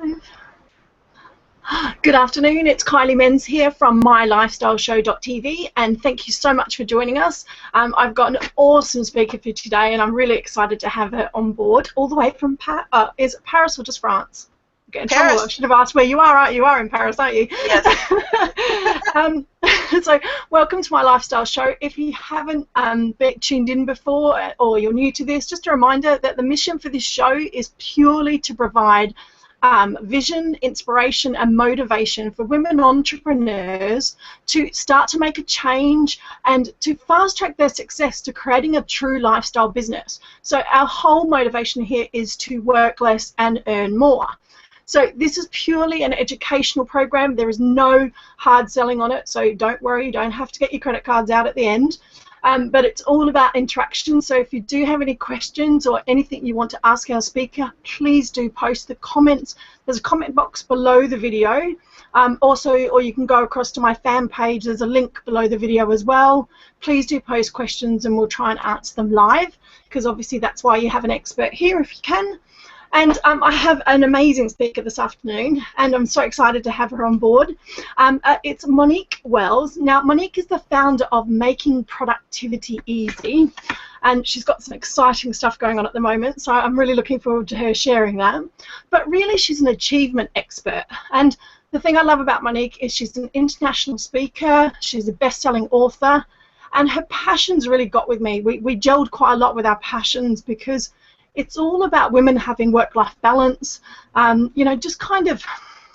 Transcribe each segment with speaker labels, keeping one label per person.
Speaker 1: Live. Good afternoon, it's Kylie Menz here from mylifestyleshow.tv, and thank you so much for joining us. I've got an awesome speaker for today, and I'm really excited to have her on board all the way from is it Paris or just France? Get in trouble. I should have asked where you are. You are in Paris, aren't you?
Speaker 2: Yes.
Speaker 1: So welcome to my lifestyle show. If you haven't been tuned in before or you're new to this, just a reminder that the mission for this show is purely to provide vision, inspiration and motivation for women entrepreneurs to start to make a change and to fast track their success to creating a true lifestyle business. So our whole motivation here is to work less and earn more. So this is purely an educational program. There is no hard selling on it, so don't worry, you don't have to get your credit cards out at the end. But it's all about interaction, so if you do have any questions or anything you want to ask our speaker, please do post the comments. There's a comment box below the video. Or you can go across to my fan page. There's a link below the video as well. Please do post questions and we'll try and answer them live, because obviously that's why you have an expert here if you can. And I have an amazing speaker this afternoon, and I'm so excited to have her on board. It's Monique Wells. Now, Monique is the founder of Making Productivity Easy, and she's got some exciting stuff going on at the moment, so I'm really looking forward to her sharing that. But really, she's an achievement expert, and the thing I love about Monique is she's an international speaker, she's a best-selling author, and her passions really got with me. We gelled quite a lot with our passions because it's all about women having work-life balance, you know, just kind of,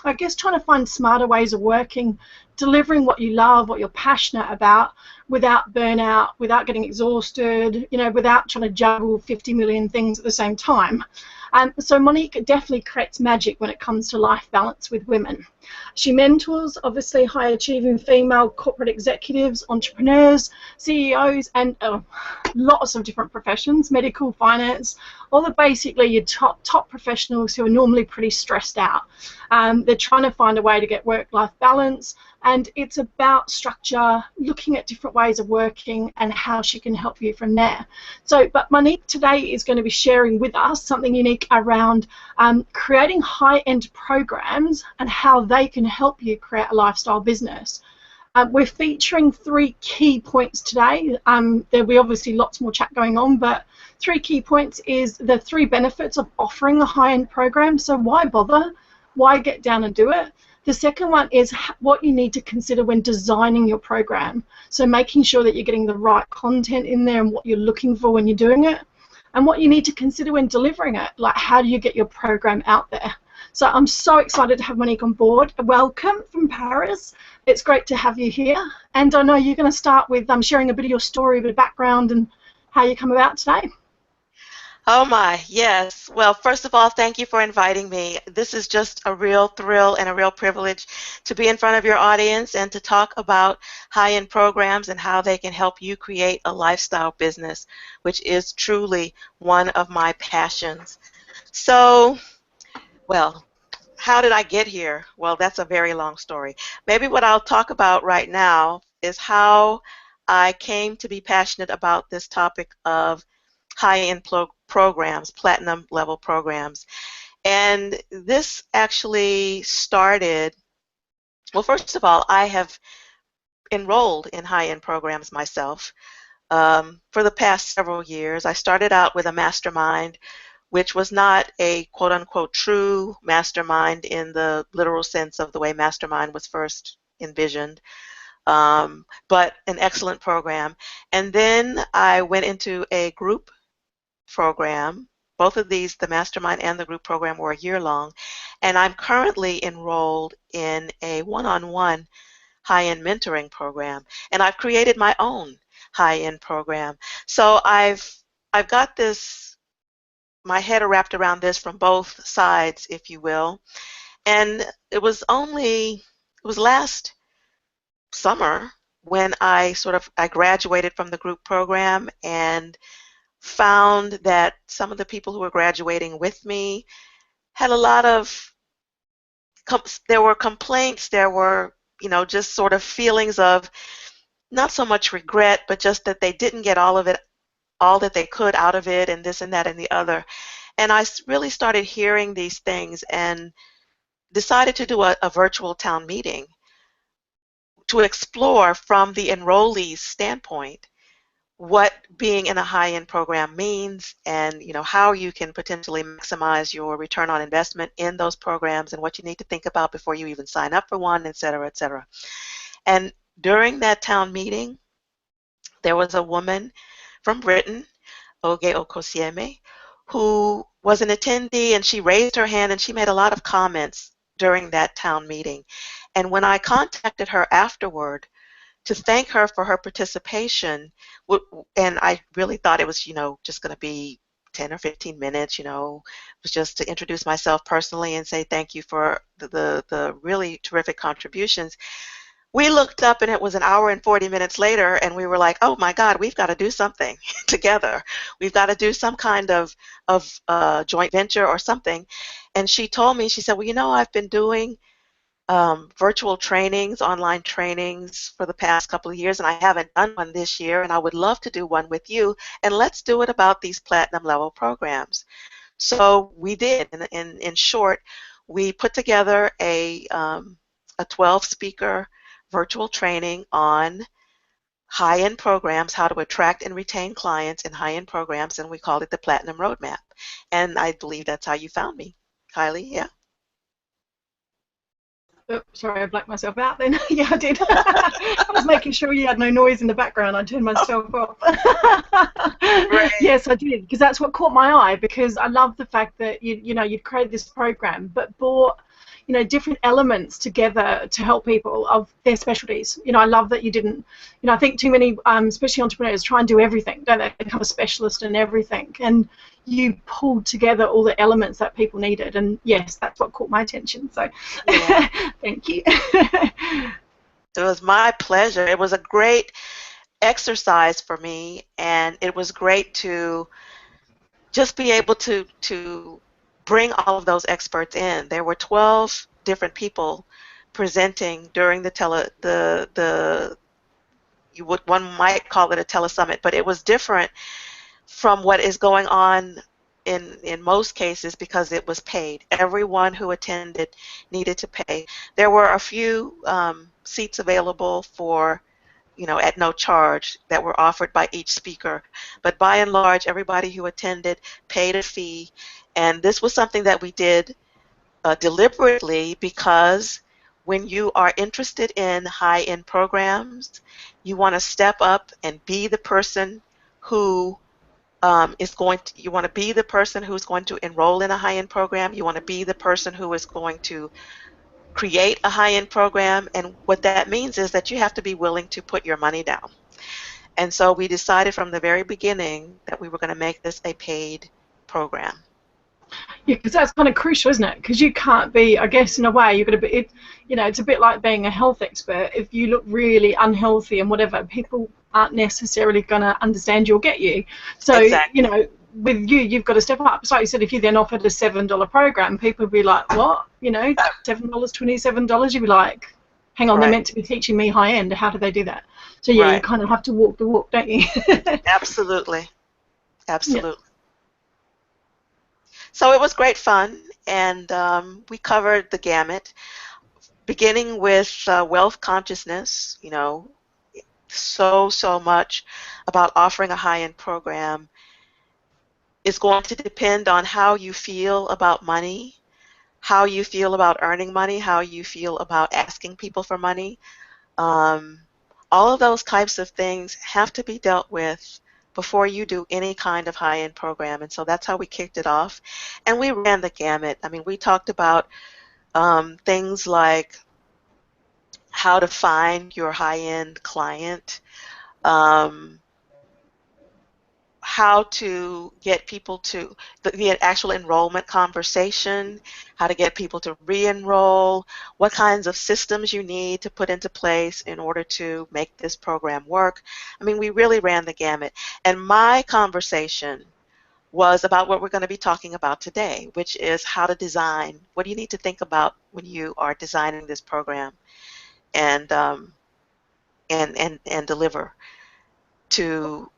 Speaker 1: I guess, trying to find smarter ways of working, delivering what you love, what you're passionate about, without burnout, without getting exhausted, you know, without trying to juggle 50 million things at the same time. So Monique definitely creates magic when it comes to life balance with women. She mentors, obviously, high-achieving female corporate executives, entrepreneurs, CEOs, and lots of different professions, medical, finance, all the basically your top professionals who are normally pretty stressed out. They're trying to find a way to get work-life balance, and it's about structure, looking at different ways of working and how she can help you from there. So, but Monique today is going to be sharing with us something unique around creating high-end programs and how they can help you create a lifestyle business. We're featuring 3 key points today. There'll be obviously lots more chat going on, but 3 key points is the 3 benefits of offering a high-end program. So why bother? Why get down and do it? The second one is what you need to consider when designing your program. So making sure that you're getting the right content in there and what you're looking for when you're doing it. And what you need to consider when delivering it, like how do you get your program out there. So I'm so excited to have Monique on board. Welcome from Paris. It's great to have you here. And I know you're going to start with sharing a bit of your story, a bit of background and how you come about today.
Speaker 2: Oh my, yes. Well, first of all, thank you for inviting me. This is just a real thrill and a real privilege to be in front of your audience and to talk about high-end programs and how they can help you create a lifestyle business, which is truly one of my passions. So, well, how did I get here? Well, that's a very long story. Maybe what I'll talk about right now is how I came to be passionate about this topic of high-end programs, platinum level programs. And this actually started, well, first of all, I have enrolled in high-end programs myself for the past several years. I started out with a mastermind, which was not a quote-unquote true mastermind in the literal sense of the way mastermind was first envisioned, but an excellent program. And then I went into a group program. Both of these, the mastermind and the group program, were a year long, and I'm currently enrolled in a one-on-one high-end mentoring program, and I've created my own high-end program. So I've got this, my head wrapped around this from both sides, if you will. And it was last summer when I graduated from the group program and found that some of the people who were graduating with me had a lot of, there were complaints, there were, you know, just sort of feelings of not so much regret, but just that they didn't get all of it, all that they could out of it, and this and that and the other. And I really started hearing these things, and decided to do a virtual town meeting to explore from the enrollee's standpoint what being in a high-end program means, and how you can potentially maximize your return on investment in those programs, and what you need to think about before you even sign up for one, et cetera, et cetera. And during that town meeting, there was a woman from Britain, Oge Okosieme, who was an attendee, and she raised her hand and she made a lot of comments during that town meeting. And when I contacted her afterward to thank her for her participation, and I really thought it was, just going to be 10 or 15 minutes, it was just to introduce myself personally and say thank you for the really terrific contributions. We looked up and it was an hour and 40 minutes later, and we were like, oh my God, we've got to do something together. We've got to do some kind of joint venture or something. And she told me, she said, well, I've been doing virtual trainings, online trainings for the past couple of years, and I haven't done one this year, and I would love to do one with you, and let's do it about these platinum level programs. So we did. In short, we put together a 12-speaker virtual training on high-end programs, how to attract and retain clients in high-end programs, and we called it the Platinum Roadmap. And I believe that's how you found me, Kylie. Yeah.
Speaker 1: Oh, sorry, I blacked myself out then. Yeah, I did. I was making sure you had no noise in the background. I turned myself off.
Speaker 2: Right.
Speaker 1: Yes, I did, because that's what caught my eye, because I love the fact that you'd created this program but brought different elements together to help people of their specialties. I love that you didn't, I think too many, especially entrepreneurs, try and do everything, don't they? Become a specialist in everything. And you pulled together all the elements that people needed. And yes, that's what caught my attention. So
Speaker 2: Yeah.
Speaker 1: thank you.
Speaker 2: It was my pleasure. It was a great exercise for me, and it was great to just be able to bring all of those experts in. There were 12 different people presenting during one might call it a telesummit, but it was different from what is going on in most cases because it was paid. Everyone who attended needed to pay. There were a few seats available for at no charge that were offered by each speaker. But by and large, everybody who attended paid a fee. And this was something that we did deliberately because when you are interested in high-end programs, you want to step up and be the person who you want to be the person who's going to enroll in a high-end program. You want to be the person who is going to create a high-end program, and what that means is that you have to be willing to put your money down. And so we decided from the very beginning that we were going to make this a paid program.
Speaker 1: Yeah, because that's kind of crucial, isn't it? Because you can't be, I guess, in a way, you're going to be, it's a bit like being a health expert. If you look really unhealthy and whatever, people aren't necessarily going to understand you or get you. So,
Speaker 2: Exactly.
Speaker 1: with you, you've got to step up. So like you said, if you then offered a $7 program, people would be like, what? $7, $27? You'd be like, hang on, they're meant to be teaching me high end. How do they do that? So, yeah, you kind of have to walk the walk, don't you?
Speaker 2: Absolutely. Absolutely.
Speaker 1: Yeah.
Speaker 2: So it was great fun, and we covered the gamut, beginning with wealth consciousness, so much about offering a high-end program is going to depend on how you feel about money, how you feel about earning money, how you feel about asking people for money. All of those types of things have to be dealt with before you do any kind of high-end program. And so that's how we kicked it off. And we ran the gamut. I mean, we talked about things like how to find your high-end client, um, how to get people to the actual enrollment conversation, how to get people to re-enroll, what kinds of systems you need to put into place in order to make this program work. I mean, we really ran the gamut. And my conversation was about what we're going to be talking about today, which is how to design. What do you need to think about when you are designing this program and and deliver to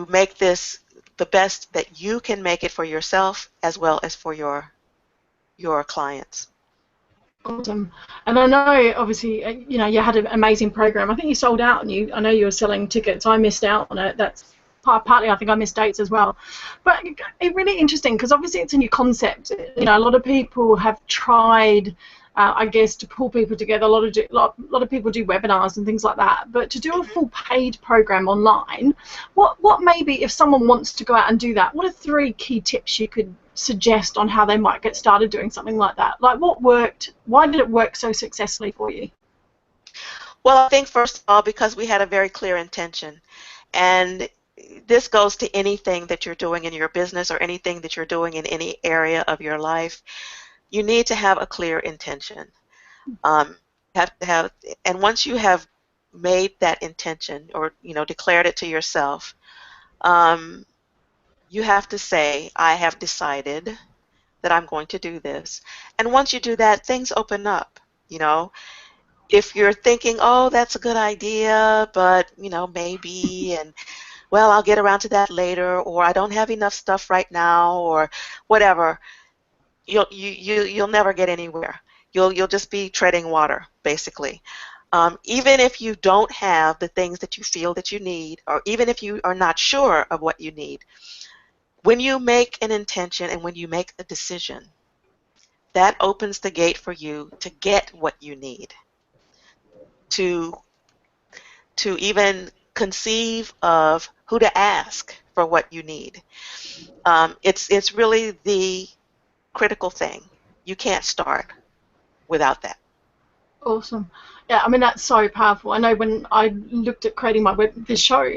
Speaker 2: make this the best that you can make it for yourself as well as for your your clients.
Speaker 1: Awesome. And I know, obviously, you know, you had an amazing program. I think you sold out, and I know you were selling tickets. I missed out on it. That's partly, I think I missed dates as well. But it's really interesting because obviously it's a new concept. You know, a lot of people have tried, I guess, to pull people together. A lot of people do webinars and things like that. But to do a full paid program online, what maybe if someone wants to go out and do that, what are 3 key tips you could suggest on how they might get started doing something like that? Like, what worked? Why did it work so successfully for you?
Speaker 2: Well, I think first of all, because we had a very clear intention. And this goes to anything that you're doing in your business or anything that you're doing in any area of your life. You need to have a clear intention. Have to have, and once you have made that intention or, you know, declared it to yourself, you have to say, I have decided that I'm going to do this. And once you do that, things open up. You know, if you're thinking, oh, that's a good idea, but, you know, maybe, and well, I'll get around to that later, or I don't have enough stuff right now, or whatever, you'll never get anywhere. You'll just be treading water, basically. Even if you don't have the things that you feel that you need, or even if you are not sure of what you need, when you make an intention and when you make a decision, that opens the gate for you to get what you need, to even conceive of who to ask for what you need. It's really the critical thing. You can't start without that.
Speaker 1: Awesome. Yeah, I mean, that's so powerful. I know when I looked at creating this show,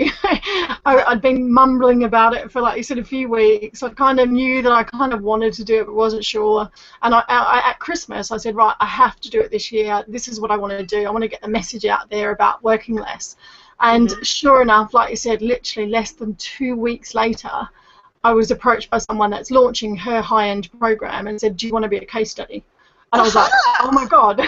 Speaker 1: I'd been mumbling about it for, like you said, a few weeks. I kind of knew that I kind of wanted to do it, but wasn't sure. And at Christmas, I said, right, I have to do it this year. This is what I want to do. I want to get the message out there about working less. And sure enough, like you said, literally less than 2 weeks later, I was approached by someone that's launching her high-end program and said, do you want to be a case study? And I was like, oh my God.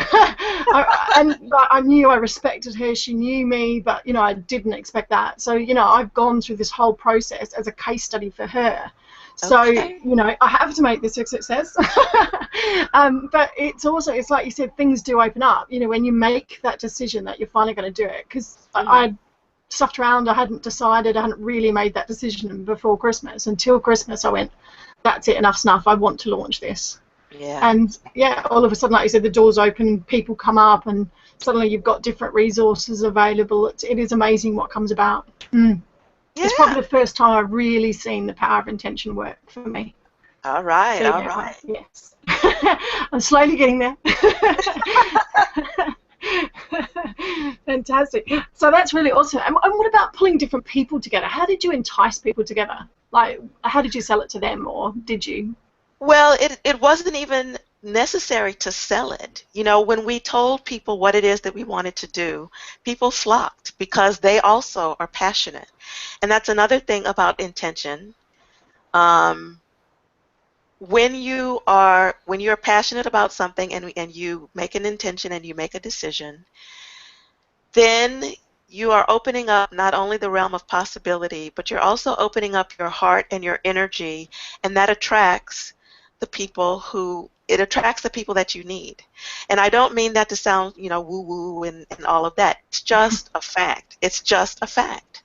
Speaker 1: And I knew, I respected her, she knew me, but, you know, I didn't expect that. So, you know, I've gone through this whole process as a case study for her. So, you know, I have to make this a success. But it's also, it's like you said, things do open up, you know, when you make that decision that you're finally going to do it. Because I stuffed around, I hadn't decided, I hadn't really made that decision before Christmas. Until Christmas, I went, that's it, enough snuff, I want to launch this.
Speaker 2: Yeah.
Speaker 1: And yeah, all of a sudden, like you said, the doors open, people come up, and suddenly you've got different resources available. It is amazing what comes about. Yeah. It's probably the first time I've really seen the power of intention work for me.
Speaker 2: All right,
Speaker 1: so,
Speaker 2: all right.
Speaker 1: Yes. I'm slowly getting there. Fantastic. So that's really awesome. And what about pulling different people together? How did you entice people together? Like, how did you sell it to them, or did you?
Speaker 2: Well, it wasn't even necessary to sell it. You know, when we told people what it is that we wanted to do, people flocked because they also are passionate. And that's another thing about intention. When you're passionate about something and you make an intention and you make a decision, then you are opening up not only the realm of possibility, but you're also opening up your heart and your energy, and that attracts the people that you need. And I don't mean that to sound, you know, woo-woo and all of that. It's just a fact. It's just a fact.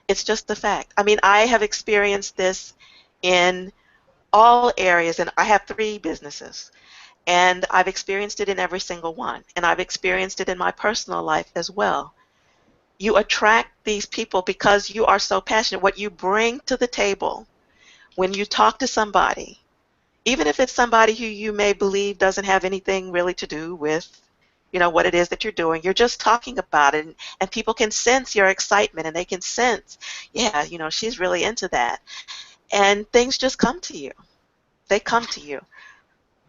Speaker 2: It's just a fact. I mean, I have experienced this in all areas, and I have 3 businesses, and I've experienced it in every single one, and I've experienced it in my personal life as well. You attract these people because you are so passionate. What you bring to the table when you talk to somebody, even if it's somebody who you may believe doesn't have anything really to do with, you know, what it is that you're doing, you're just talking about it, and people can sense your excitement, and they can sense, yeah, you know, she's really into that. And things just come to you. They come to you.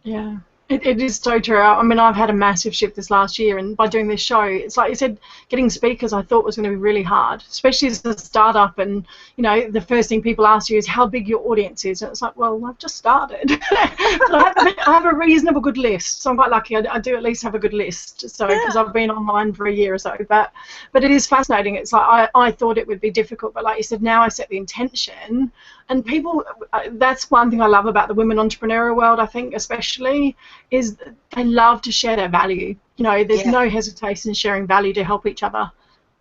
Speaker 1: Yeah. It is so true. I mean, I've had a massive shift this last year, and by doing this show, it's like you said, getting speakers I thought was going to be really hard, especially as a startup. And, you know, the first thing people ask you is how big your audience is. And it's like, well, I've just started. But I have a reasonable good list, so I'm quite lucky. I do at least have a good list, so because I've been online for a year or so. But it is fascinating. It's like I thought it would be difficult, but like you said, now I set the intention. And people, that's one thing I love about the women entrepreneurial world, I think, especially, is they love to share their value. You know, there's
Speaker 2: Yeah,
Speaker 1: no hesitation in sharing value to help each other.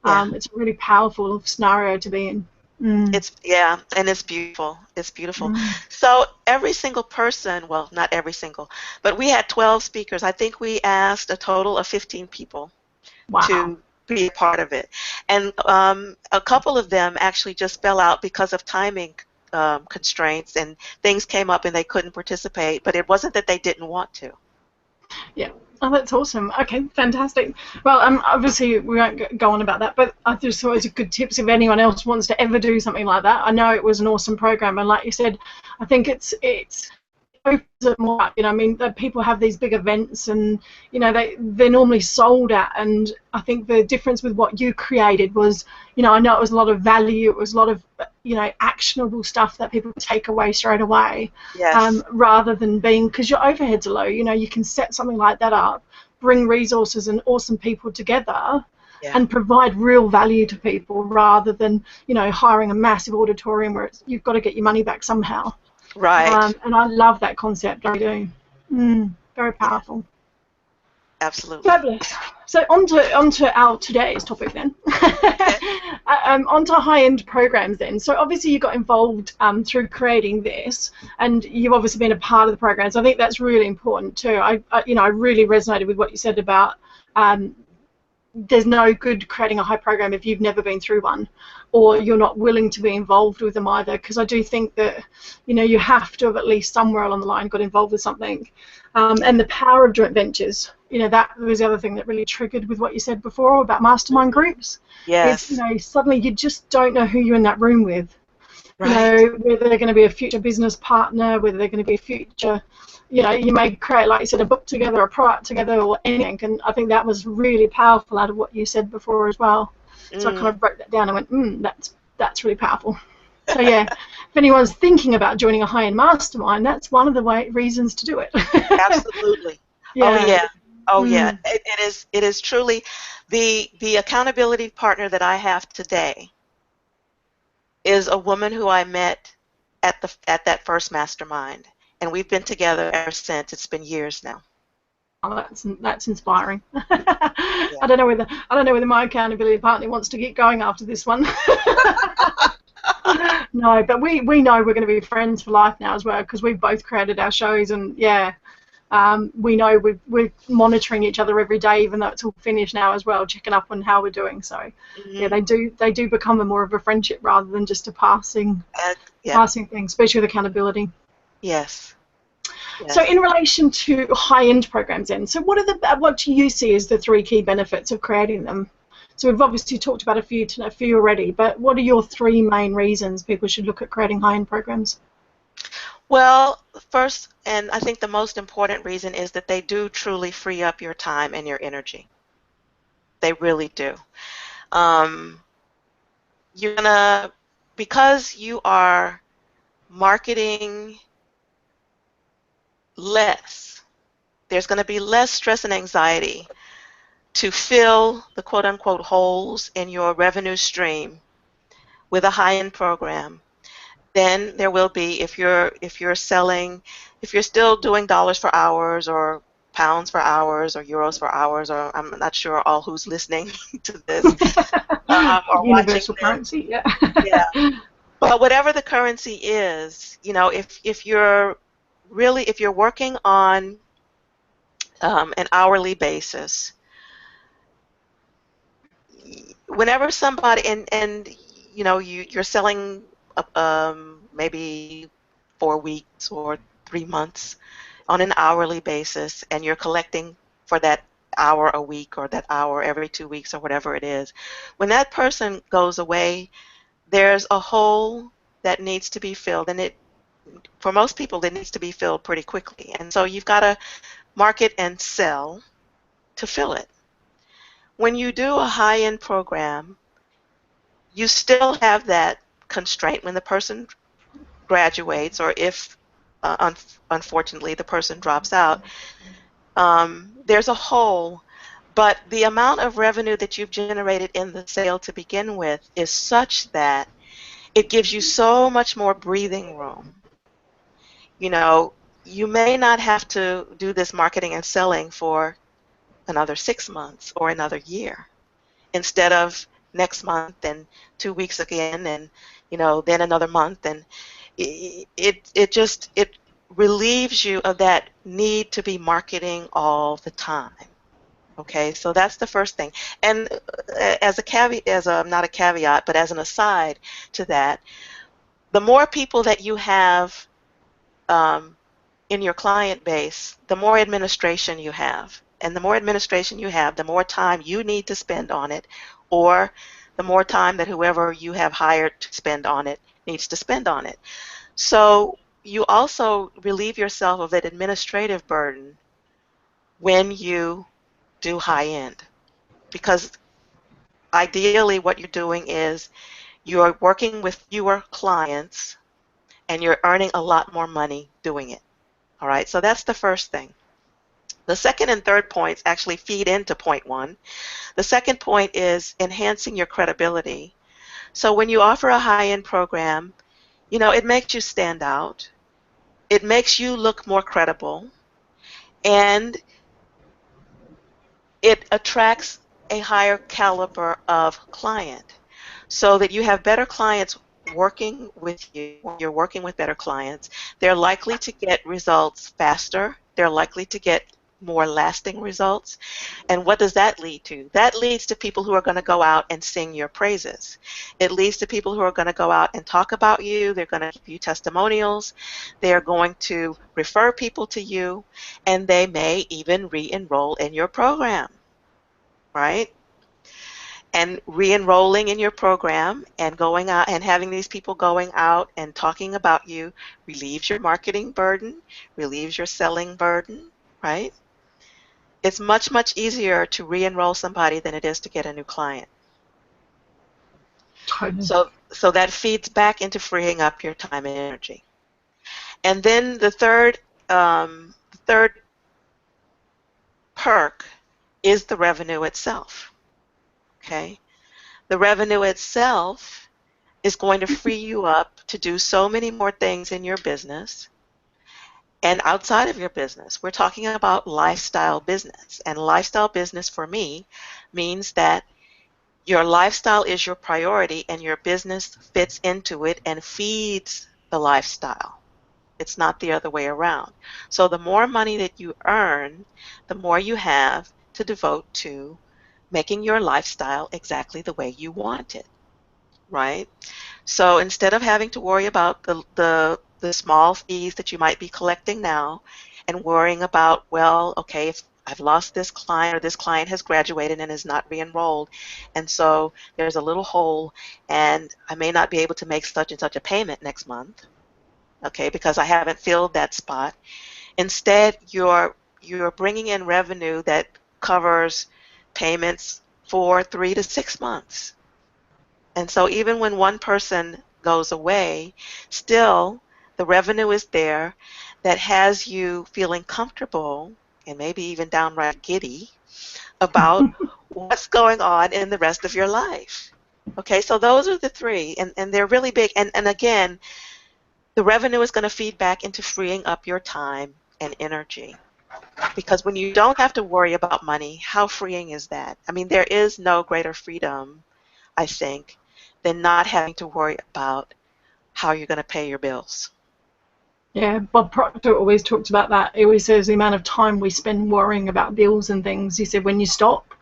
Speaker 2: yeah.
Speaker 1: It's a really powerful scenario to be in. Mm.
Speaker 2: Yeah, and it's beautiful. It's beautiful.
Speaker 1: Mm.
Speaker 2: So every single person, well, not every single, but we had 12 speakers. I think we asked a total of 15 people
Speaker 1: Wow.
Speaker 2: to be a part of it. And a couple of them actually just fell out because of timing constraints, and things came up and they couldn't participate, but it wasn't that they didn't want to.
Speaker 1: Yeah. Oh, that's awesome. Okay, fantastic. Well, obviously we won't go on about that, but I just thought it was a good tips if anyone else wants to ever do something like that. I know it was an awesome program, and like you said, I think it's opens it more up. You know, I mean, that people have these big events, and you know, they're normally sold at. And I think the difference with what you created was, you know, I know it was a lot of value, it was a lot of, you know, actionable stuff that people take away straight away,
Speaker 2: Yes.
Speaker 1: rather than being, because your overheads are low. You know, you can set something like that up, bring resources and awesome people together,
Speaker 2: Yeah.
Speaker 1: and provide real value to people rather than, you know, hiring a massive auditorium where you've got to get your money back somehow.
Speaker 2: Right.
Speaker 1: And I love that concept. I do. Very
Speaker 2: Yeah,
Speaker 1: powerful.
Speaker 2: absolutely.
Speaker 1: Fabulous. So onto our today's topic then.
Speaker 2: Okay.
Speaker 1: Onto high-end programs then. So obviously you got involved through creating this, and you've obviously been a part of the programs. I think that's really important too. I really resonated with what you said about there's no good creating a high program if you've never been through one, or you're not willing to be involved with them either, because I do think that, you know, you have to have at least somewhere along the line got involved with something.
Speaker 2: Yeah.
Speaker 1: And the power of joint ventures, you know, that was the other thing that really triggered with what you said before about mastermind
Speaker 2: Mhm.
Speaker 1: groups, is, you
Speaker 2: Yes.
Speaker 1: know, suddenly you just don't know who you're in that room with. You
Speaker 2: Right.
Speaker 1: know, whether they're going to be a future business partner, whether they're going to be a future, you know, you may create, like you said, a book together, a product together, or anything. And I think that was really powerful out of what you said before as well. So I kind
Speaker 2: Mm.
Speaker 1: of broke that down and went, that's really powerful. So yeah, if anyone's thinking about joining a high-end mastermind, that's one of the reasons to do it.
Speaker 2: Absolutely. Oh
Speaker 1: Yeah.
Speaker 2: yeah. Oh yeah.
Speaker 1: Mm.
Speaker 2: It is truly the accountability partner that I have today is a woman who I met at that first mastermind, and we've been together ever since. It's been years now.
Speaker 1: Oh, that's inspiring.
Speaker 2: Yeah.
Speaker 1: I don't know whether my accountability partner wants to get going after this one. No, but we know we're going to be friends for life now as well, because we've both created our shows, and yeah, we know we're monitoring each other every day, even though it's all finished now as well, checking up on how we're doing. So yeah,
Speaker 2: Hmm.
Speaker 1: they do become a more of a friendship rather than just a
Speaker 2: Yeah.
Speaker 1: passing thing, especially with accountability.
Speaker 2: Yes.
Speaker 1: So
Speaker 2: Yes.
Speaker 1: in relation to high-end programs then, so what do you see as the three key benefits of creating them? So we've obviously talked about a few already, but what are your three main reasons people should look at creating high-end programs?
Speaker 2: Well, first, and I think the most important reason is that they do truly free up your time and your energy. They really do. Um, you're gonna, because you are marketing less, there's going to be less stress and anxiety to fill the quote unquote holes in your revenue stream with a high-end program than there will be if you're selling, if you're still doing dollars for hours or pounds for hours or euros for hours, or I'm not sure all who's listening to this or watching
Speaker 1: Universal
Speaker 2: this.
Speaker 1: currency, yeah.
Speaker 2: Yeah. But whatever the currency is, if you're really, if you're working on an hourly basis, whenever somebody, and you're selling maybe 4 weeks or 3 months on an hourly basis, and you're collecting for that hour a week or that hour every 2 weeks or whatever it is, when that person goes away, there's a hole that needs to be filled, and it, for most people, it needs to be filled pretty quickly, and so you've got to market and sell to fill it. When you do a high-end program, you still have that constraint when the person graduates, or if unfortunately the person drops out. There's a hole, but the amount of revenue that you've generated in the sale to begin with is such that it gives you so much more breathing room. You know, you may not have to do this marketing and selling for another 6 months or another year instead of next month and 2 weeks again and, then another month. And it relieves you of that need to be marketing all the time. Okay, so that's the first thing. And as a caveat, not a caveat, but as an aside to that, the more people that you have um, in your client base, the more administration you have. And the more administration you have, the more time you need to spend on it, or the more time that whoever you have hired to spend on it needs to spend on it. So you also relieve yourself of that administrative burden when you do high end. Because ideally what you're doing is you're working with fewer clients and you're earning a lot more money doing it. All right, so that's the first thing. The second and third points actually feed into point one. The second point is enhancing your credibility. So when you offer a high-end program, it makes you stand out. It makes you look more credible, and it attracts a higher caliber of client so that you have better clients working with you. When you're working with better clients, they're likely to get results faster. They're likely to get more lasting results. And what does that lead to? That leads to people who are going to go out and sing your praises. It leads to people who are going to go out and talk about you. They're going to give you testimonials. They're going to refer people to you, and they may even re-enroll in your program, right? And re-enrolling in your program and going out and having these people going out and talking about you relieves your marketing burden, relieves your selling burden, right? It's much, much easier to re-enroll somebody than it is to get a new client.
Speaker 1: Totally.
Speaker 2: So that feeds back into freeing up your time and energy. And then the third perk is the revenue itself. Okay? The revenue itself is going to free you up to do so many more things in your business and outside of your business. We're talking about lifestyle business. And lifestyle business for me means that your lifestyle is your priority and your business fits into it and feeds the lifestyle. It's not the other way around. So the more money that you earn, the more you have to devote to making your lifestyle exactly the way you want it, right? So instead of having to worry about the small fees that you might be collecting now and worrying about, well, okay, if I've lost this client or this client has graduated and is not re-enrolled, and so there's a little hole and I may not be able to make such and such a payment next month, okay, because I haven't filled that spot. Instead, you're bringing in revenue that covers payments for 3 to 6 months. And so even when one person goes away, still the revenue is there that has you feeling comfortable and maybe even downright giddy about what's going on in the rest of your life. Okay, so those are the three, and they're really big. And again, the revenue is going to feed back into freeing up your time and energy. Because when you don't have to worry about money, how freeing is that? I mean, there is no greater freedom, I think, than not having to worry about how you're going to pay your bills.
Speaker 1: Yeah, Bob Proctor always talks about that. He always says the amount of time we spend worrying about bills and things. He said when you stop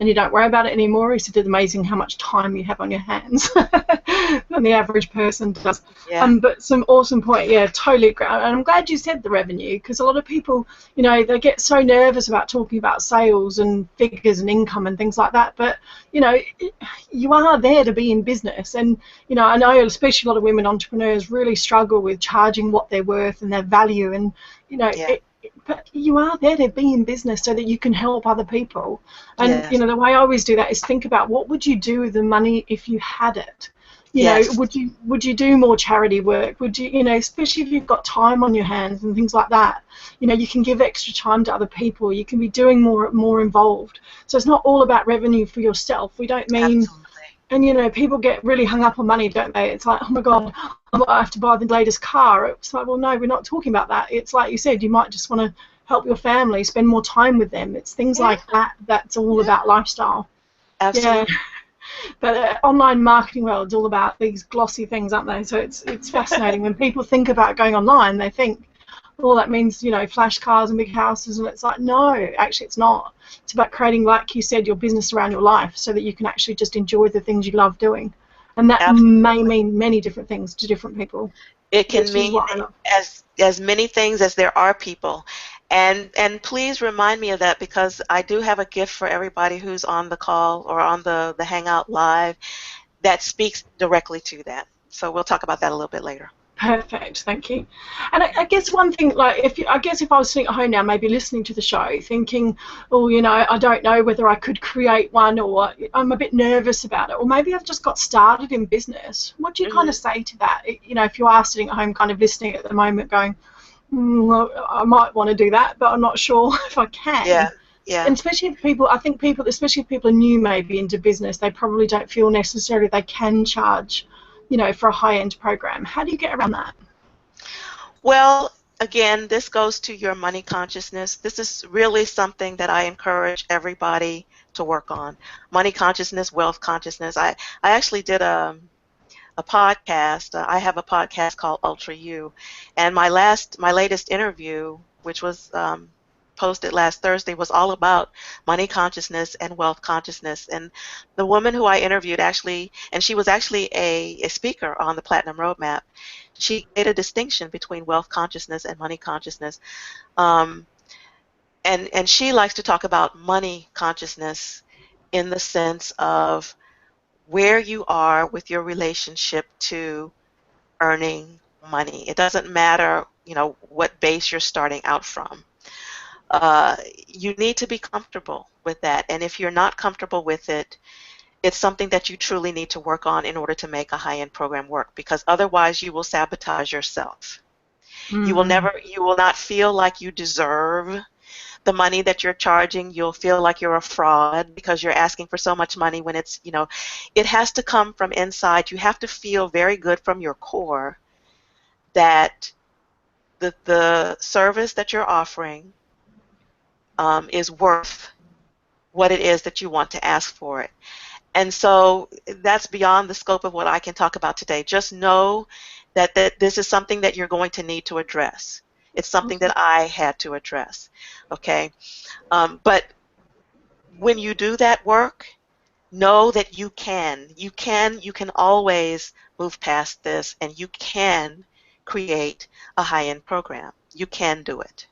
Speaker 1: and you don't worry about it anymore, he said it's amazing how much time you have on your hands than the average person does.
Speaker 2: Yeah.
Speaker 1: But some awesome point. Yeah, totally agree. And I'm glad you said the revenue, because a lot of people, they get so nervous about talking about sales and figures and income and things like that. But, you are there to be in business. And, I know especially a lot of women entrepreneurs really struggle with charging what they're worth and their value. And,
Speaker 2: Yeah.
Speaker 1: but you are there to be in business so that you can help other people. And,
Speaker 2: Yes.
Speaker 1: the way I always do that is think about what would you do with the money if you had it?
Speaker 2: Yes.
Speaker 1: Would you do more charity work? Would you, especially if you've got time on your hands and things like that, you can give extra time to other people. You can be doing more involved. So it's not all about revenue for yourself. We don't mean,
Speaker 2: Absolutely.
Speaker 1: And, you know, people get really hung up on money, don't they? It's like, oh my God, I have to buy the latest car. It's like, well, no, we're not talking about that. It's like you said, you might just want to help your family, spend more time with them. It's things
Speaker 2: Yeah,
Speaker 1: like that that's all
Speaker 2: yeah,
Speaker 1: about lifestyle. Yeah.
Speaker 2: absolutely.
Speaker 1: But online marketing world is all about these glossy things, aren't they? So it's fascinating. When people think about going online, they think, well, that means, you know, flash cars and big houses, and it's like, no, actually it's not. It's about creating, like you said, your business around your life so that you can actually just enjoy the things you love doing. And that may
Speaker 2: Absolutely.
Speaker 1: mean many different things to different people,
Speaker 2: It can
Speaker 1: which is
Speaker 2: mean
Speaker 1: what I love.
Speaker 2: as many things as there are people. And please remind me of that, because I do have a gift for everybody who's on the call or on the Hangout Live that speaks directly to that. So we'll talk about that a little bit later.
Speaker 1: Perfect, thank you. And I guess one thing, like, I guess if I was sitting at home now, maybe listening to the show, thinking, oh, you know, I don't know whether I could create one, or I'm a bit nervous about it, or maybe I've just got started in business. What do you kind
Speaker 2: Hmm.
Speaker 1: of say to that? You know, if you are sitting at home, kind of listening at the moment, going, well, I might want to do that, but I'm not sure if I
Speaker 2: Yeah,
Speaker 1: can.
Speaker 2: yeah.
Speaker 1: And especially if people, I think people, especially if people are new maybe into business, they probably don't feel necessarily they can charge, you know, for a high-end program. How do you get around that?
Speaker 2: Well, again, this goes to your money consciousness. This is really something that I encourage everybody to work on. Money consciousness, wealth consciousness. I actually did a podcast. I have a podcast called Ultra You, and my latest interview, which was posted last Thursday, was all about money consciousness and wealth consciousness. And the woman who I interviewed actually, and she was actually a speaker on the Platinum Roadmap, she made a distinction between wealth consciousness and money consciousness. Um, and she likes to talk about money consciousness in the sense of where you are with your relationship to earning money. It doesn't matter, you know, what base you're starting out from. You need to be comfortable with that. And if you're not comfortable with it, it's something that you truly need to work on in order to make a high-end program work, because otherwise you will sabotage yourself.
Speaker 1: Mm.
Speaker 2: You will not feel like you deserve the money that you're charging. You'll feel like you're a fraud because you're asking for so much money when it's, you know, it has to come from inside. You have to feel very good from your core that the service that you're offering is worth what it is that you want to ask for it. And so that's beyond the scope of what I can talk about today. Just know that this is something that you're going to need to address. It's something
Speaker 1: Awesome.
Speaker 2: that I had to address. Okay. But when you do that work, know that you can always move past this, and you can create a high-end program. You can do it.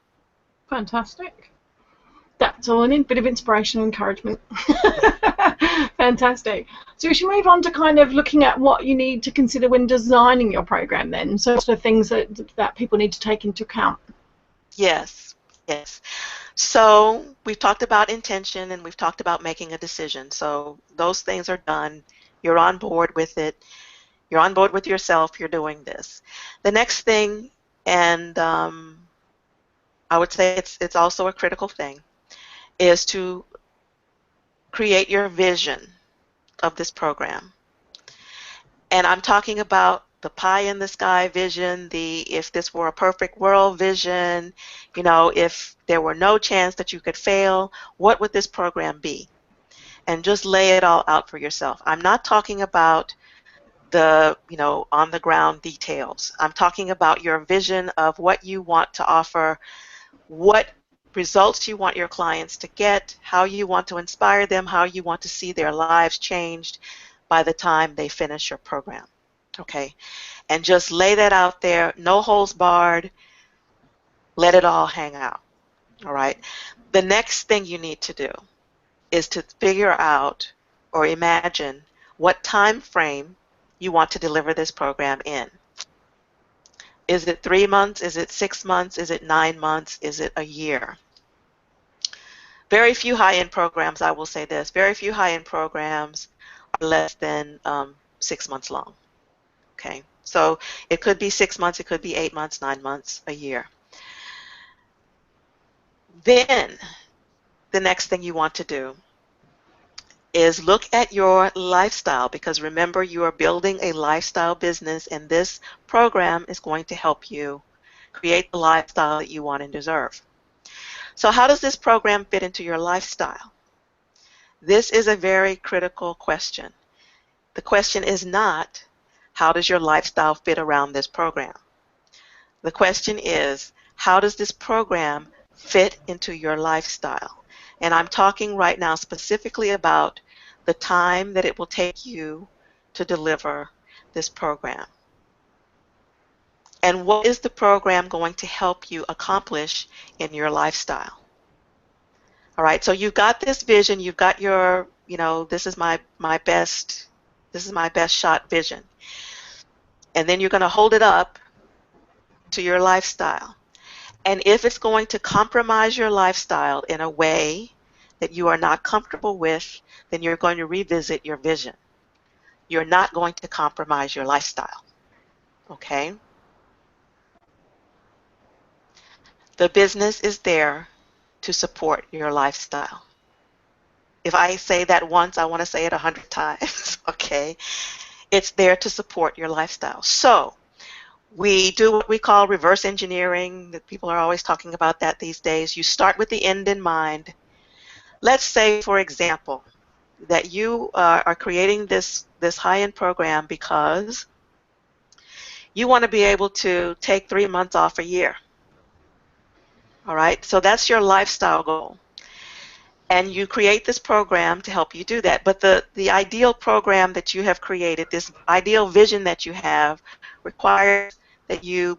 Speaker 1: Fantastic. That's all I need. Bit of inspiration and encouragement. Fantastic. So we should move on to kind of looking at what you need to consider when designing your program then. So sort of things that people need to take into account.
Speaker 2: Yes, yes. So we've talked about intention and we've talked about making a decision. So those things are done. You're on board with it. You're on board with yourself. You're doing this. The next thing, and I would say it's also a critical thing, is to create your vision of this program. And I'm talking about the pie in the sky vision, the if this were a perfect world vision, you know, if there were no chance that you could fail, what would this program be? And just lay it all out for yourself. I'm not talking about the, you know, on the ground details. I'm talking about your vision of what you want to offer, what results you want your clients to get, how you want to inspire them, how you want to see their lives changed by the time they finish your program. Okay? And just lay that out there, no holds barred, let it all hang out. All right? The next thing you need to do is to figure out or imagine what time frame you want to deliver this program in. Is it 3 months? Is it 6 months? Is it 9 months? Is it a year? Very few high-end programs, I will say this, very few high-end programs are less than 6 months long. Okay, so it could be 6 months, it could be 8 months, 9 months, a year. Then the next thing you want to do is look at your lifestyle, because remember, you are building a lifestyle business, and this program is going to help you create the lifestyle that you want and deserve. So how does this program fit into your lifestyle? This is a very critical question. The question is not, how does your lifestyle fit around this program? The question is, how does this program fit into your lifestyle? And I'm talking right now specifically about the time that it will take you to deliver this program. And what is the program going to help you accomplish in your lifestyle? All right, so you've got this vision, you've got your, this is my best shot vision. And then you're going to hold it up to your lifestyle. And if it's going to compromise your lifestyle in a way that you are not comfortable with, then you're going to revisit your vision. You're not going to compromise your lifestyle. Okay? The business is there to support your lifestyle. If I say that once, I want to say it 100 times. Okay? It's there to support your lifestyle. So, we do what we call reverse engineering. That people are always talking about that these days. You start with the end in mind. Let's say, for example, that you are creating this high-end program because you want to be able to take 3 months off a year. All right, so that's your lifestyle goal. And you create this program to help you do that. But the ideal program that you have created, this ideal vision that you have, requires that you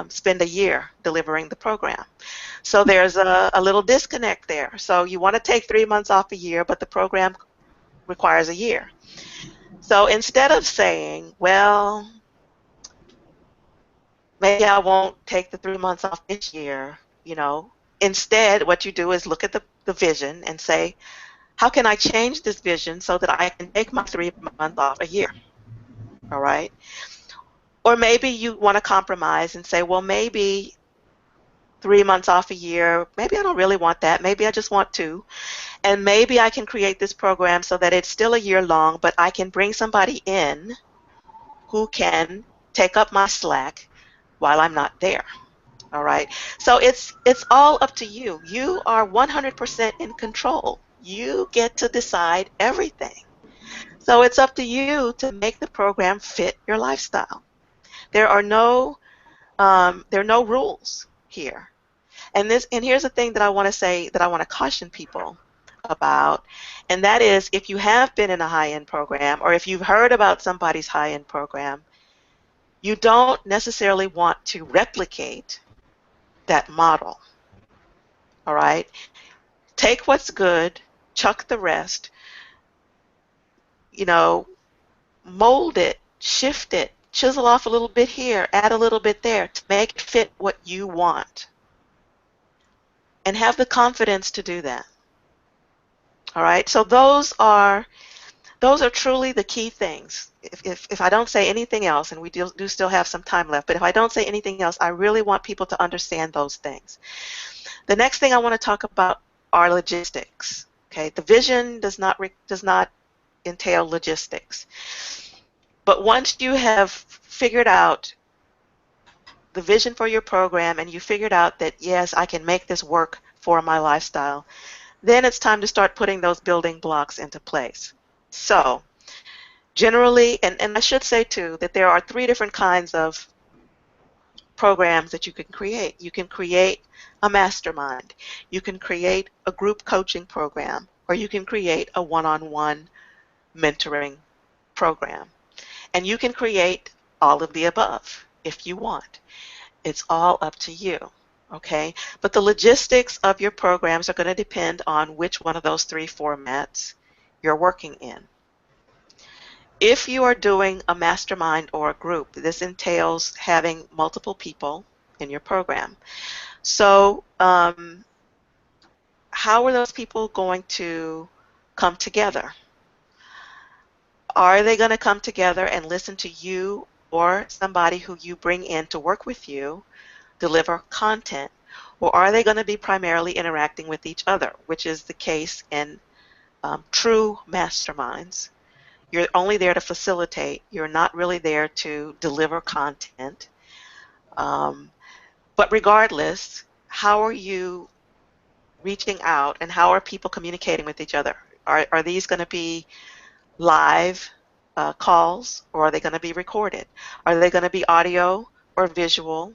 Speaker 2: spend a year delivering the program. So there's a little disconnect there. So you want to take 3 months off a year, but the program requires a year. So instead of saying, well, maybe I won't take the 3 months off this year, instead what you do is look at the vision and say, how can I change this vision so that I can take my 3 months off a year? All right. Or maybe you want to compromise and say, well, maybe 3 months off a year, maybe I don't really want that. Maybe I just want 2. And maybe I can create this program so that it's still a year long, but I can bring somebody in who can take up my slack while I'm not there. All right. So it's all up to you. You are 100% in control. You get to decide everything. So it's up to you to make the program fit your lifestyle. There are no rules here. And here's the thing that I want to say, that I want to caution people about, and that is, if you have been in a high-end program, or if you've heard about somebody's high-end program, you don't necessarily want to replicate that model. All right? Take what's good, chuck the rest, mold it, shift it, chisel off a little bit here, add a little bit there to make it fit what you want. And have the confidence to do that. All right? So those are truly the key things. If I don't say anything else, and we do still have some time left, but if I don't say anything else, I really want people to understand those things. The next thing I want to talk about are logistics. Okay, the vision does not entail logistics. But once you have figured out the vision for your program and you figured out that, yes, I can make this work for my lifestyle, then it's time to start putting those building blocks into place. So generally, and I should say too, that there are 3 different kinds of programs that you can create. You can create a mastermind, you can create a group coaching program, or you can create a one-on-one mentoring program. And you can create all of the above if you want. It's all up to you. Okay? But the logistics of your programs are going to depend on which one of those 3 formats you're working in. If you are doing a mastermind or a group, this entails having multiple people in your program. So how are those people going to come together? Are they going to come together and listen to you or somebody who you bring in to work with you deliver content? Or are they going to be primarily interacting with each other, which is the case in true masterminds, you're only there to facilitate. You're not really there to deliver content. But regardless, how are you reaching out and how are people communicating with each other? Are these going to be live calls, or are they going to be recorded? Are they going to be audio or visual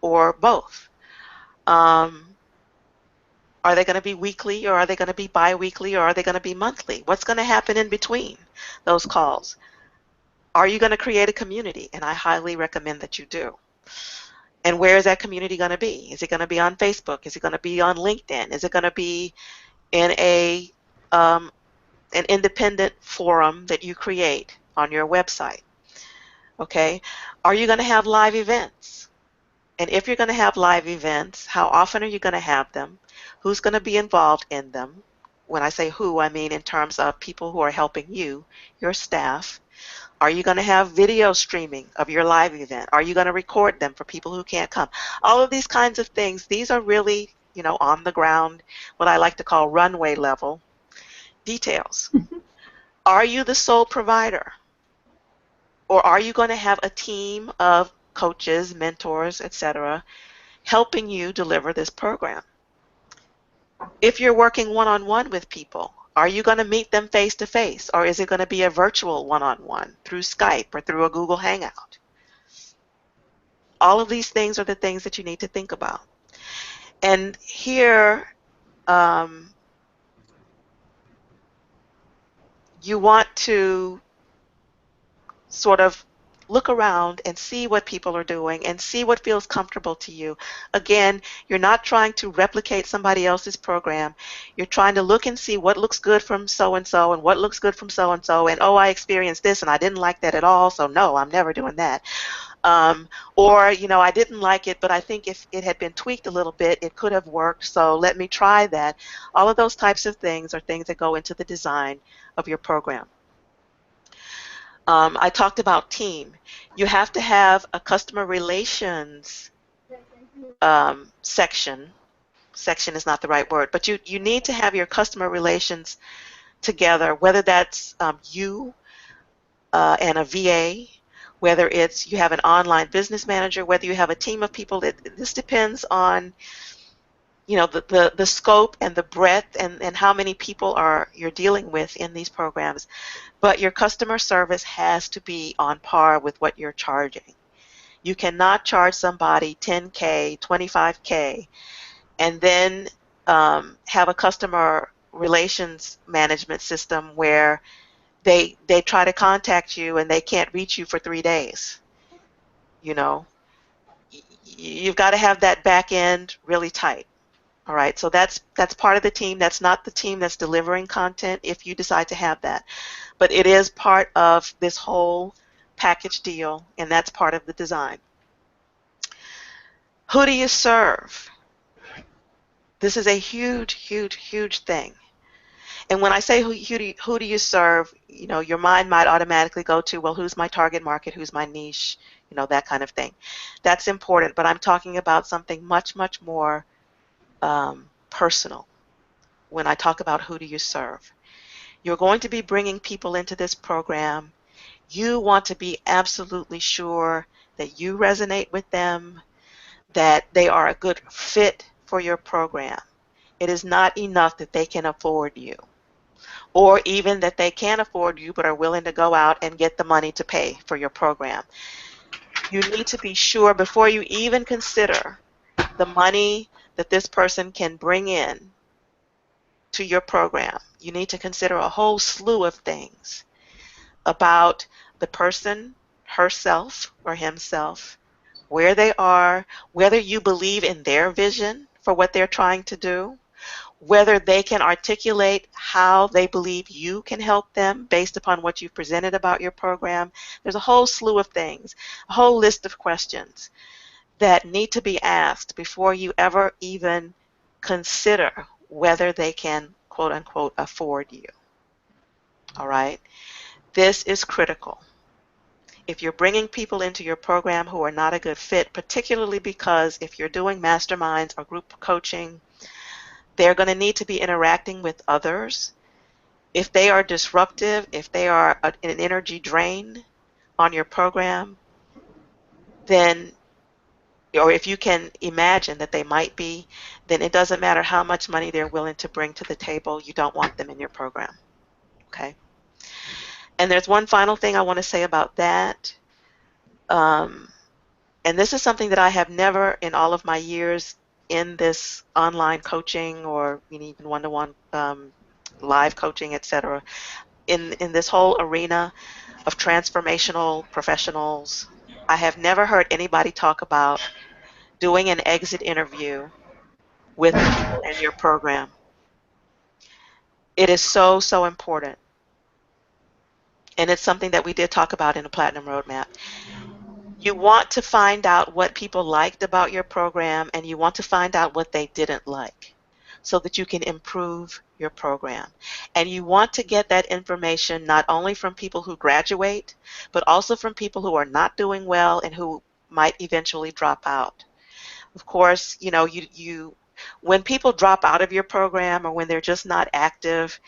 Speaker 2: or both? Are they going to be weekly, or are they going to be bi-weekly, or are they going to be monthly? What's going to happen in between those calls? Are you going to create a community? And I highly recommend that you do. And where is that community going to be? Is it going to be on Facebook? Is it going to be on LinkedIn? Is it going to be in an independent forum that you create on your website? Okay. Are you going to have live events? And if you're going to have live events, how often are you going to have them? Who's going to be involved in them? When I say who, I mean in terms of people who are helping you, your staff. Are you going to have video streaming of your live event? Are you going to record them for people who can't come? All of these kinds of things, these are really, on the ground, what I like to call runway level details. Are you the sole provider? Or are you going to have a team of coaches, mentors, etc., helping you deliver this program? If you're working one-on-one with people, are you going to meet them face-to-face, or is it going to be a virtual one-on-one through Skype or through a Google Hangout? All of these things are the things that you need to think about. And here, you want to sort of look around and see what people are doing and see what feels comfortable to you. Again, you're not trying to replicate somebody else's program. You're trying to look and see what looks good from so-and-so and what looks good from so-and-so, and oh, I experienced this and I didn't like that at all, so no, I'm never doing that. Or, I didn't like it, but I think if it had been tweaked a little bit, it could have worked, so let me try that. All of those types of things are things that go into the design of your program. I talked about team. You have to have a customer relations section. Section is not the right word, but you need to have your customer relations together, whether that's you and a VA, whether it's you have an online business manager, whether you have a team of people. This depends on the scope and the breadth and how many people you're dealing with in these programs. But your customer service has to be on par with what you're charging. You cannot charge somebody $10K, $25K, and then have a customer relations management system where they try to contact you and they can't reach you for 3 days. You've got to have that back end really tight. All right, so that's part of the team. That's not the team that's delivering content if you decide to have that. But it is part of this whole package deal, and that's part of the design. Who do you serve? This is a huge, huge, huge thing. And when I say who do you serve, your mind might automatically go to, well, who's my target market, who's my niche, that kind of thing. That's important, but I'm talking about something much, much more personal when I talk about who do you serve. You're going to be bringing people into this program. You want to be absolutely sure that you resonate with them, that they are a good fit for your program. It is not enough that they can afford you, or even that they can afford you but are willing to go out and get the money to pay for your program. You need to be sure before you even consider the money that this person can bring in to your program. You need to consider a whole slew of things about the person, herself or himself, where they are, whether you believe in their vision for what they're trying to do, whether they can articulate how they believe you can help them based upon what you've presented about your program. There's a whole slew of things, a whole list of questions that need to be asked before you ever even consider whether they can, quote unquote, afford you. All right? This is critical. If you're bringing people into your program who are not a good fit, particularly because if you're doing masterminds or group coaching, they're going to need to be interacting with others. If they are disruptive, if they are an energy drain on your program, then, or if you can imagine that they might be, then it doesn't matter how much money they're willing to bring to the table, you don't want them in your program. Okay? And there's one final thing I want to say about that. Um, and this is something that I have never in all of my years in this online coaching or even one-to-one live coaching, etc. In this whole arena of transformational professionals, I have never heard anybody talk about doing an exit interview with the people in your program. It is so, so important. And it's something that we did talk about in the Platinum Roadmap. You want to find out what people liked about your program, and you want to find out what they didn't like so that you can improve your program. And you want to get that information not only from people who graduate, but also from people who are not doing well and who might eventually drop out. Of course, when people drop out of your program or when they're just not active,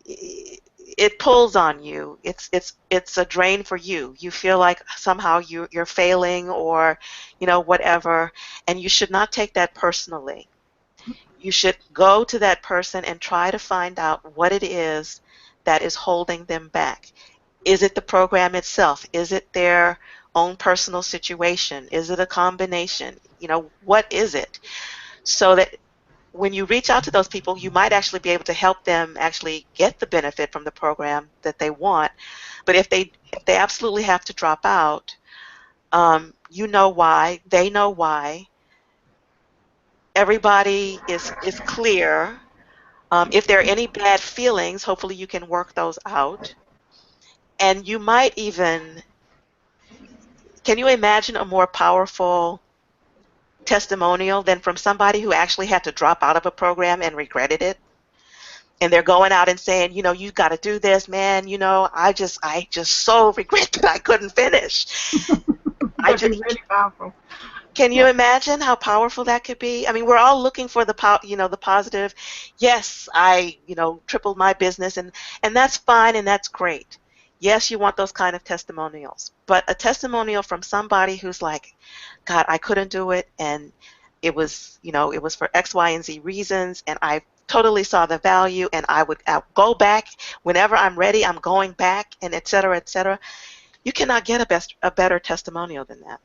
Speaker 2: it pulls on you. It's a drain for you. You feel like somehow you're failing or whatever, and you should not take that personally. You should go to that person and try to find out what it is that is holding them back. Is it the program itself? Is it their own personal situation? Is it a combination? What is it? So that when you reach out to those people, you might actually be able to help them actually get the benefit from the program that they want. But if they absolutely have to drop out, you know why, they know why. Everybody is clear. If there are any bad feelings, hopefully you can work those out. And you might even, can you imagine a more powerful testimonial than from somebody who actually had to drop out of a program and regretted it? And they're going out and saying, you got to do this, man. I just so regret that I couldn't finish.
Speaker 1: That'd be really powerful.
Speaker 2: Can you imagine how powerful that could be? I mean, we're all looking for the positive. Yes, I tripled my business, and that's fine and that's great. Yes, you want those kind of testimonials, but a testimonial from somebody who's like, God, I couldn't do it, and it was for X, Y, and Z reasons, and I totally saw the value, and I'll go back whenever I'm ready. I'm going back, and et cetera, et cetera. You cannot get a better testimonial than that.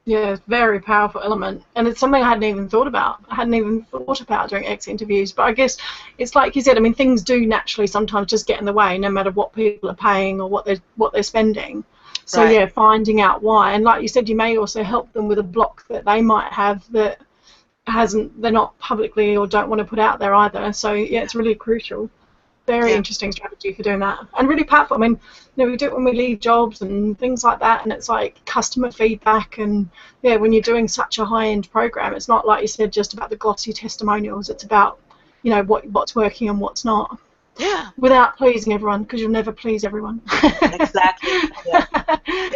Speaker 1: Yeah, it's a very powerful element, and it's something I hadn't even thought about. I hadn't even thought about during exit interviews, but I guess it's like you said. I mean, things do naturally sometimes just get in the way, no matter what people are paying or what they're spending. So
Speaker 2: Right.
Speaker 1: yeah, finding out why, and like you said, you may also help them with a block that they might have that they're not publicly or don't want to put out there either. So yeah, it's really crucial. Very interesting strategy for doing that, and really powerful. I mean, we do it when we leave jobs and things like that, and it's like customer feedback, and yeah, when you're doing such a high-end program, it's not like you said just about the glossy testimonials. It's about what's working and what's not.
Speaker 2: Yeah.
Speaker 1: Without pleasing everyone, because you'll never please everyone.
Speaker 2: Exactly. Yeah.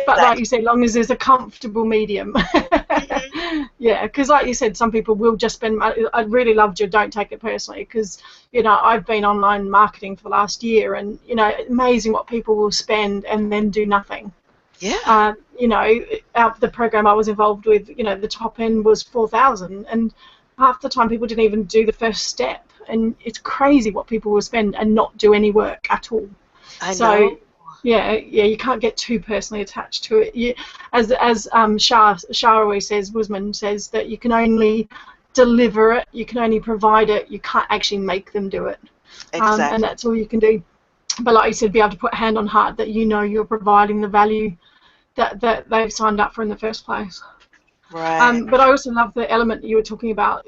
Speaker 1: But like you said, long as there's a comfortable medium.
Speaker 2: Mm-hmm.
Speaker 1: Yeah, because like you said, some people will just spend. I really loved your "don't take it personally" because I've been online marketing for the last year, and amazing what people will spend and then do nothing.
Speaker 2: Yeah.
Speaker 1: Out of the program I was involved with, the top end was 4,000, and half the time people didn't even do the first step. And it's crazy what people will spend and not do any work at all.
Speaker 2: I know.
Speaker 1: Yeah, you can't get too personally attached to it. As Shah always says, Wisman says that you can only deliver it, you can only provide it, you can't actually make them do it.
Speaker 2: Exactly.
Speaker 1: And that's all you can do. But like you said, be able to put hand on heart that you're providing the value that they've signed up for in the first place.
Speaker 2: Right.
Speaker 1: But I also love the element that you were talking about,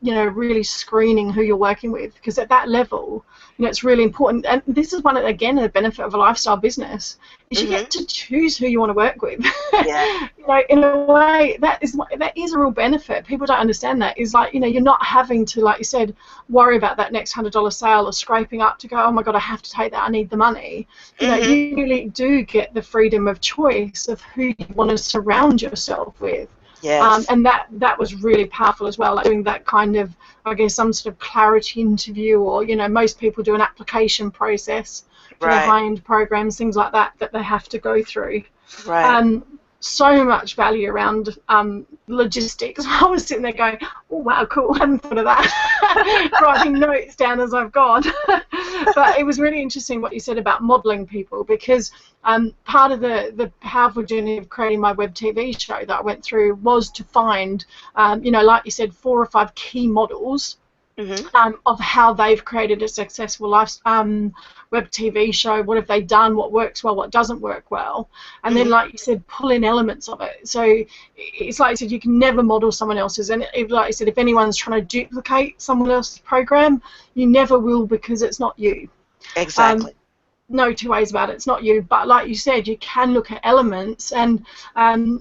Speaker 1: really screening who you're working with, because at that level, it's really important. And this is again, a benefit of a lifestyle business, is you get to choose who you want to work with.
Speaker 2: Yeah.
Speaker 1: In a way, that is a real benefit. People don't understand that. Is like, you're not having to, like you said, worry about that next $100 sale or scraping up to go, oh my God, I have to take that, I need the money. You really do get the freedom of choice of who you want to surround yourself with.
Speaker 2: Yes.
Speaker 1: And that was really powerful as well, like doing that kind of, I guess, some sort of clarity interview, or, you know, most people do an application process for their
Speaker 2: Right.
Speaker 1: high-end programs, things like that, that they have to go through.
Speaker 2: Right.
Speaker 1: So much value around logistics. I was sitting there going, oh, wow, cool, I hadn't thought of that. Writing notes down as I've gone. But it was really interesting what you said about modelling people, because part of the powerful journey of creating my web TV show that I went through was to find, you know, like you said, 4 or 5 key models of how they've created a successful web TV show. What have they done? What works well? What doesn't work well? And then, like you said, pull in elements of it. So it's like you said, you can never model someone else's. And like you said, if anyone's trying to duplicate someone else's program, you never will, because it's not you.
Speaker 2: Exactly.
Speaker 1: No two ways about it. It's not you. But like you said, you can look at elements. And,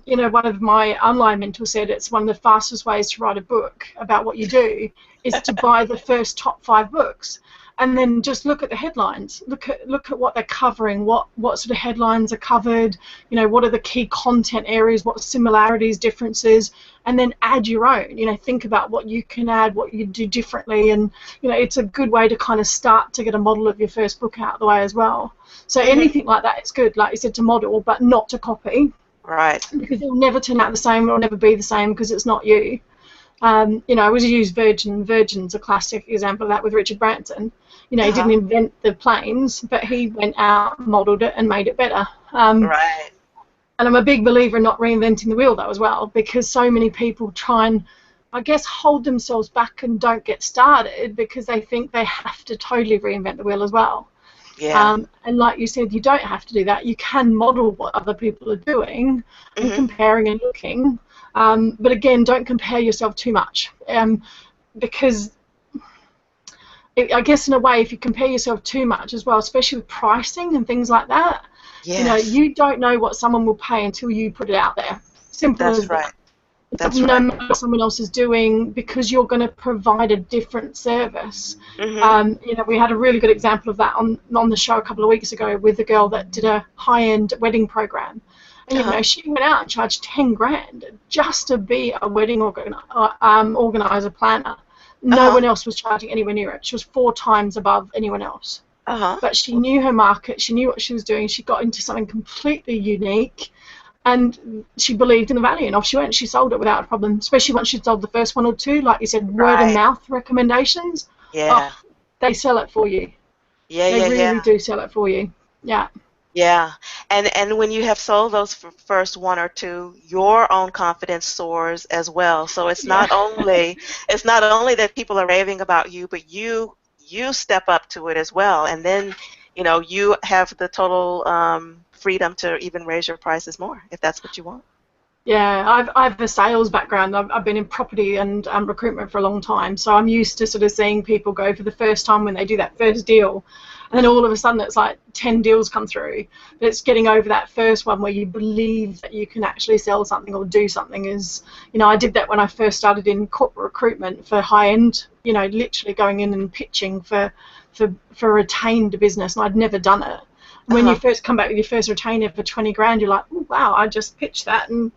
Speaker 1: you know, one of my online mentors said it's one of the fastest ways to write a book about what you do is to buy the first top 5 books. And then just look at the headlines. Look at what they're covering. What sort of headlines are covered. You know, what are the key content areas? What similarities, differences, and then add your own. You know, think about what you can add, what you do differently, and you know, it's a good way to kind of start to get a model of your first book out of the way as well. So anything like that, it's good, like you said, to model, but not to copy.
Speaker 2: Right.
Speaker 1: Because it'll never turn out the same. It'll never be the same because it's not you. You know, I always use Virgin. Virgin's a classic example of that with Richard Branson. You know, he didn't invent the planes, but he went out, modelled it, and made it better.
Speaker 2: Right.
Speaker 1: And I'm a big believer in not reinventing the wheel, though, as well, because so many people try and, I guess, hold themselves back and don't get started because they think they have to totally reinvent the wheel as well.
Speaker 2: Yeah.
Speaker 1: And like you said, you don't have to do that. You can model what other people are doing and comparing and looking. But again, don't compare yourself too much, because I guess in a way, if you compare yourself too much as well, especially with pricing and things like that, you know, you don't know what someone will pay until you put it out there. Simple as that.
Speaker 2: That's
Speaker 1: No
Speaker 2: right.
Speaker 1: matter what someone else is doing, because you're going to provide a different service. You know, we had a really good example of that on the show a couple of weeks ago with a girl that did a high-end wedding program. And, you know, she went out and charged 10 grand just to be a wedding organizer planner. No one else was charging anywhere near it. She was 4 times above anyone else. But she knew her market. She knew what she was doing. She got into something completely unique. And she believed in the value, and off she went. She sold it without a problem, especially once she'd sold the first 1 or 2. Like you said, word of mouth recommendations.
Speaker 2: Yeah.
Speaker 1: Oh, they sell it for you. They really do sell it for you. Yeah.
Speaker 2: Yeah, and when you have sold those first 1 or 2, your own confidence soars as well. So it's not only that people are raving about you, but you step up to it as well, and then you know you have the total freedom to even raise your prices more if that's what you want.
Speaker 1: Yeah, I have a sales background. I've been in property and recruitment for a long time, so I'm used to sort of seeing people go for the first time when they do that first deal, and then all of a sudden it's like 10 deals come through. But it's getting over that first one where you believe that you can actually sell something or do something. Is, you know, I did that when I first started in corporate recruitment for high end. You know, literally going in and pitching for retained business, and I'd never done it. When you first come back with your first retainer for 20 grand, you're like, oh, wow, I just pitched that and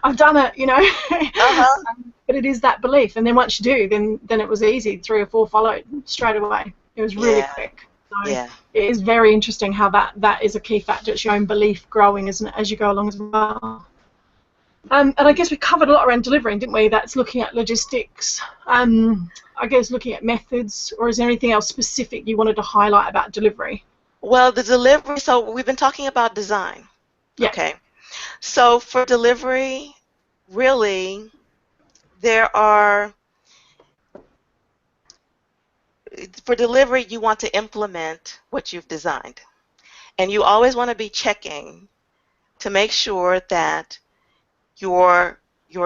Speaker 1: I've done it, you know. But it is that belief. And then once you do, then it was easy. 3 or 4 followed straight away. It was really quick. So it is very interesting how that is a key factor. It's your own belief growing as you go along as well. And I guess we covered a lot around delivering, didn't we? That's looking at logistics, I guess looking at methods, or is there anything else specific you wanted to highlight about delivery?
Speaker 2: Well, the delivery, so we've been talking about design.
Speaker 1: Yeah.
Speaker 2: Okay. So for delivery, really, for delivery, you want to implement what you've designed. And you always want to be checking to make sure that your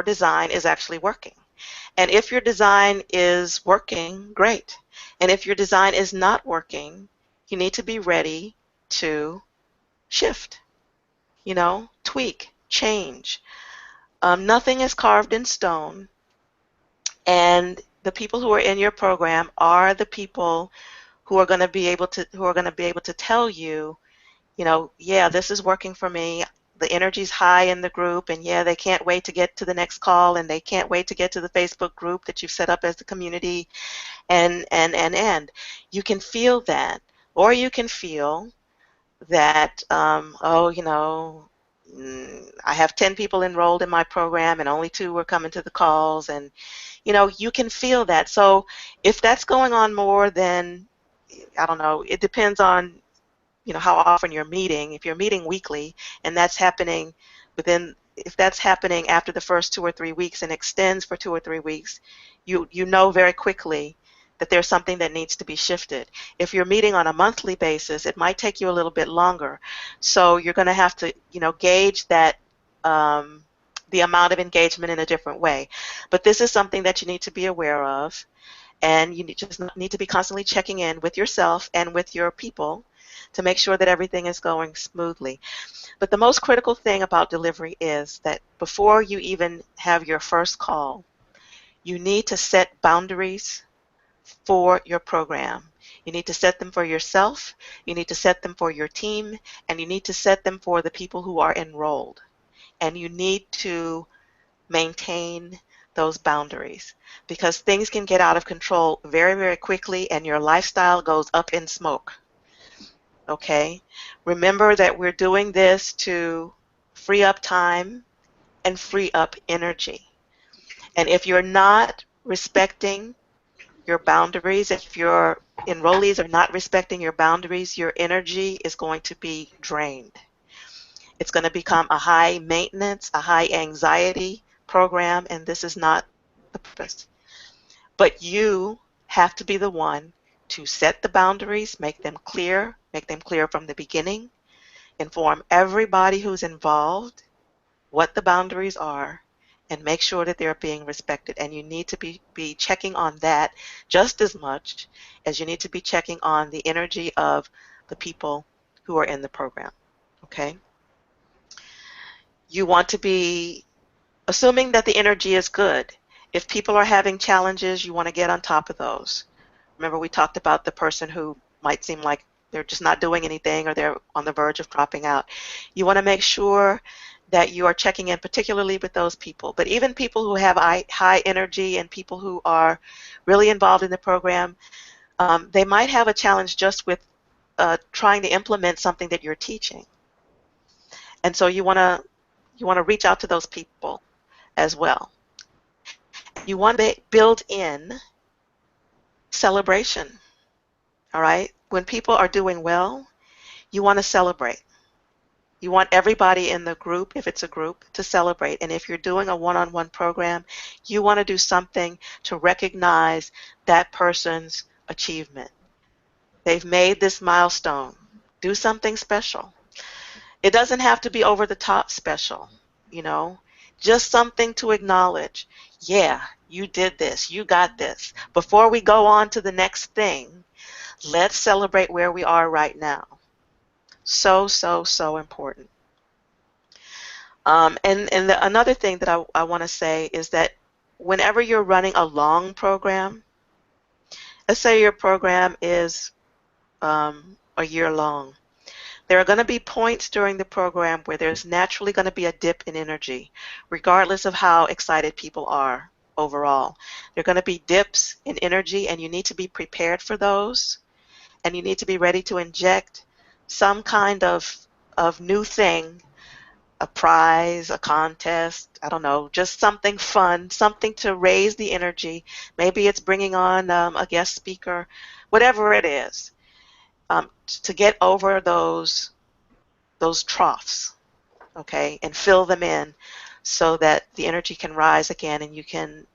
Speaker 2: design is actually working. And if your design is working, great. And if your design is not working, you need to be ready to shift, you know, tweak, change. Nothing is carved in stone, and the people who are in your program are the people who are going to be able to tell you, you know, yeah, this is working for me. the energy's high in the group, and yeah, they can't wait to get to the next call, and they can't wait to get to the Facebook group that you've set up as the community, and you can feel that. Or you can feel that, oh, I have 10 people enrolled in my program and only 2 were coming to the calls, and you can feel that. So if that's going on more than, I don't know, it depends on how often you're meeting. If you're meeting weekly and that's happening if that's happening after the first 2 or 3 weeks and extends for 2 or 3 weeks, you know very quickly that there's something that needs to be shifted. If you're meeting on a monthly basis, it might take you a little bit longer. So you're going to have to gauge that, the amount of engagement in a different way. But this is something that you need to be aware of, and you just need to be constantly checking in with yourself and with your people to make sure that everything is going smoothly. But the most critical thing about delivery is that before you even have your first call, you need to set boundaries for your program. You need to set them for yourself, you need to set them for your team, and you need to set them for the people who are enrolled. And you need to maintain those boundaries, because things can get out of control very, very quickly and your lifestyle goes up in smoke. Okay? Remember that we're doing this to free up time and free up energy. And if you're not respecting your boundaries, if your enrollees are not respecting your boundaries, your energy is going to be drained. It's going to become a high maintenance, a high anxiety program, and this is not the purpose. But you have to be the one to set the boundaries, make them clear from the beginning, inform everybody who's involved what the boundaries are, and make sure that they're being respected. And you need to be checking on that just as much as you need to be checking on the energy of the people who are in the program. Okay? You want to be assuming that the energy is good. If people are having challenges, you want to get on top of those. Remember, we talked about the person who might seem like they're just not doing anything or they're on the verge of dropping out. You want to make sure that you are checking in particularly with those people. But even people who have high energy and people who are really involved in the program, they might have a challenge just with trying to implement something that you're teaching. And so you want to reach out to those people as well. You want to build in celebration. All right? When people are doing well, you want to celebrate. You want everybody in the group, if it's a group, to celebrate. And if you're doing a one-on-one program, you want to do something to recognize that person's achievement. They've made this milestone. Do something special. It doesn't have to be over the top special, just something to acknowledge. Yeah, you did this. You got this. Before we go on to the next thing, let's celebrate where we are right now. So, so, so important. Another thing that I want to say is that whenever you're running a long program, let's say your program is a year long, there are going to be points during the program where there's naturally going to be a dip in energy, regardless of how excited people are overall. There are going to be dips in energy, and you need to be prepared for those, and you need to be ready to inject some kind of new thing, a prize, a contest, I don't know, just something fun, something to raise the energy. Maybe it's bringing on a guest speaker, whatever it is, to get over those troughs, okay, and fill them in so that the energy can rise again, and you can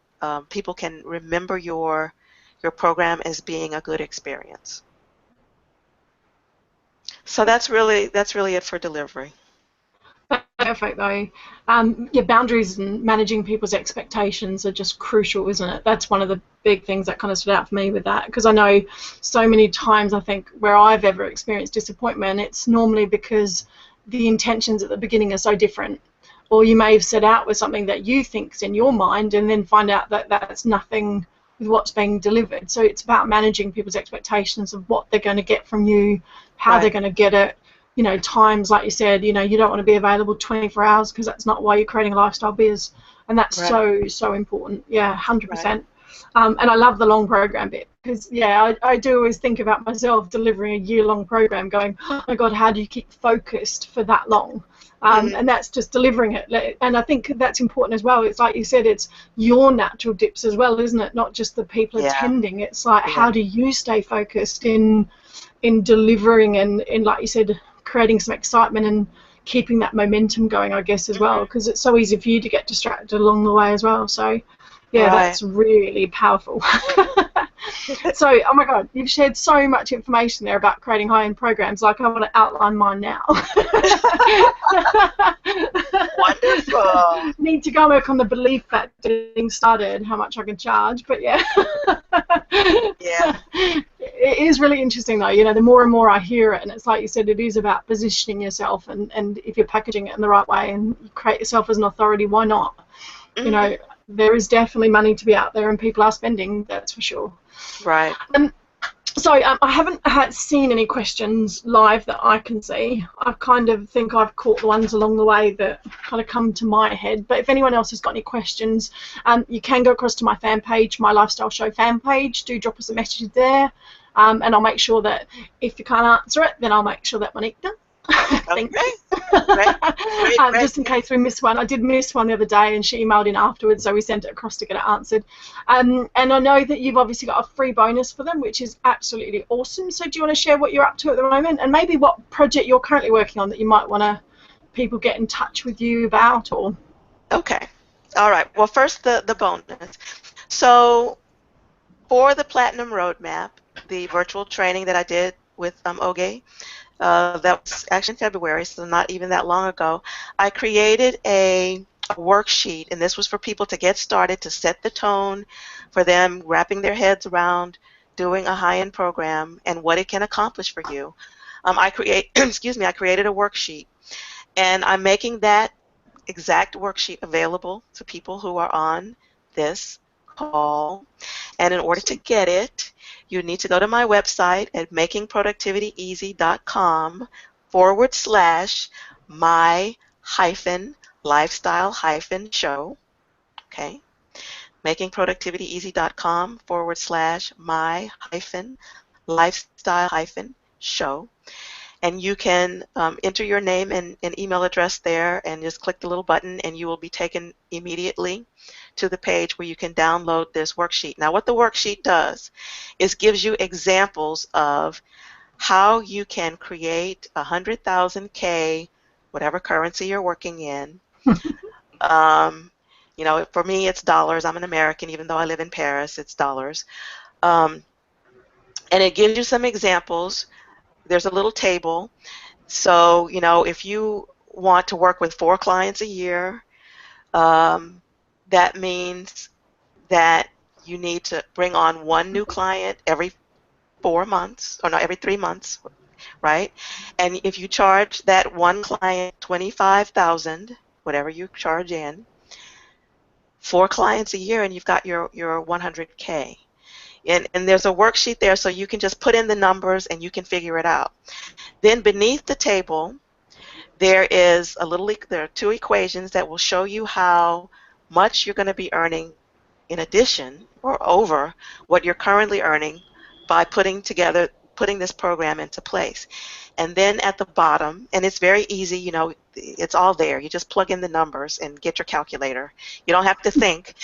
Speaker 2: people can remember your program as being a good experience. So that's really it for delivery.
Speaker 1: Perfect, though. Your boundaries and managing people's expectations are just crucial, isn't it? That's one of the big things that kind of stood out for me with that, because I know so many times, I think, where I've ever experienced disappointment, it's normally because the intentions at the beginning are so different, or you may have set out with something that you think's in your mind and then find out that that's nothing with what's being delivered. So it's about managing people's expectations of what they're going to get from you, how they're going to get it, times, like you said, you don't want to be available 24 hours because that's not why you're creating a lifestyle biz. And that's so important. Yeah, 100%. And I love the long program bit because, I do always think about myself delivering a year-long program going, oh my God, how do you keep focused for that long? And that's just delivering it. And I think that's important as well. It's like you said, it's your natural dips as well, isn't it? Not just the people attending. It's like, how do you stay focused in delivering and, like you said, creating some excitement and keeping that momentum going, I guess, as well, because it's so easy for you to get distracted along the way as well. So, that's really powerful. So, oh my God, you've shared so much information there about creating high-end programs. Like, I want to outline mine now.
Speaker 2: Wonderful.
Speaker 1: Need to go work on the belief that getting started, how much I can charge, but yeah. It is really interesting though, the more and more I hear it, and it's like you said, it is about positioning yourself, and if you're packaging it in the right way and you create yourself as an authority, why not? There is definitely money to be out there and people are spending, that's for sure.
Speaker 2: Right.
Speaker 1: So I haven't seen any questions live that I can see. I kind of think I've caught the ones along the way that kind of come to my head. But if anyone else has got any questions, you can go across to my fan page, my Lifestyle Show fan page. Do drop us a message there, and I'll make sure that if you can't answer it, then I'll make sure that Monique does. Thanks.
Speaker 2: Great.
Speaker 1: Just in case we missed one. I did miss one the other day and she emailed in afterwards, so we sent it across to get it answered. And I know that you've obviously got a free bonus for them, which is absolutely awesome. So do you want to share what you're up to at the moment and maybe what project you're currently working on that you might want to people get in touch with you about? Or
Speaker 2: Okay. All right. Well, first the bonus. So for the Platinum Roadmap, the virtual training that I did with Oge, that was actually in February, so not even that long ago, I created a worksheet, and this was for people to get started, to set the tone for them wrapping their heads around doing a high-end program and what it can accomplish for you. I created a worksheet, and I'm making that exact worksheet available to people who are on this call. And in order to get it, you need to go to my website at makingproductivityeasy.com/my-lifestyle-show. Okay, makingproductivityeasy.com/my-lifestyle-show. And you can enter your name and email address there and just click the little button and you will be taken immediately to the page where you can download this worksheet. Now what the worksheet does is gives you examples of how you can create 100,000 whatever currency you're working in. For me it's dollars. I'm an American, even though I live in Paris, it's dollars. And it gives you some examples. There's a little table. So, if you want to work with 4 clients a year, that means that you need to bring on 1 new client every 4 months, or no, every 3 months, right? And if you charge that 1 client $25,000, whatever you charge in, 4 clients a year, and you've got your 100K. And there's a worksheet there, so you can just put in the numbers and you can figure it out. Then beneath the table, there are 2 equations that will show you how much you're going to be earning in addition or over what you're currently earning by putting this program into place. And then at the bottom, and it's very easy, it's all there. You just plug in the numbers and get your calculator. You don't have to think.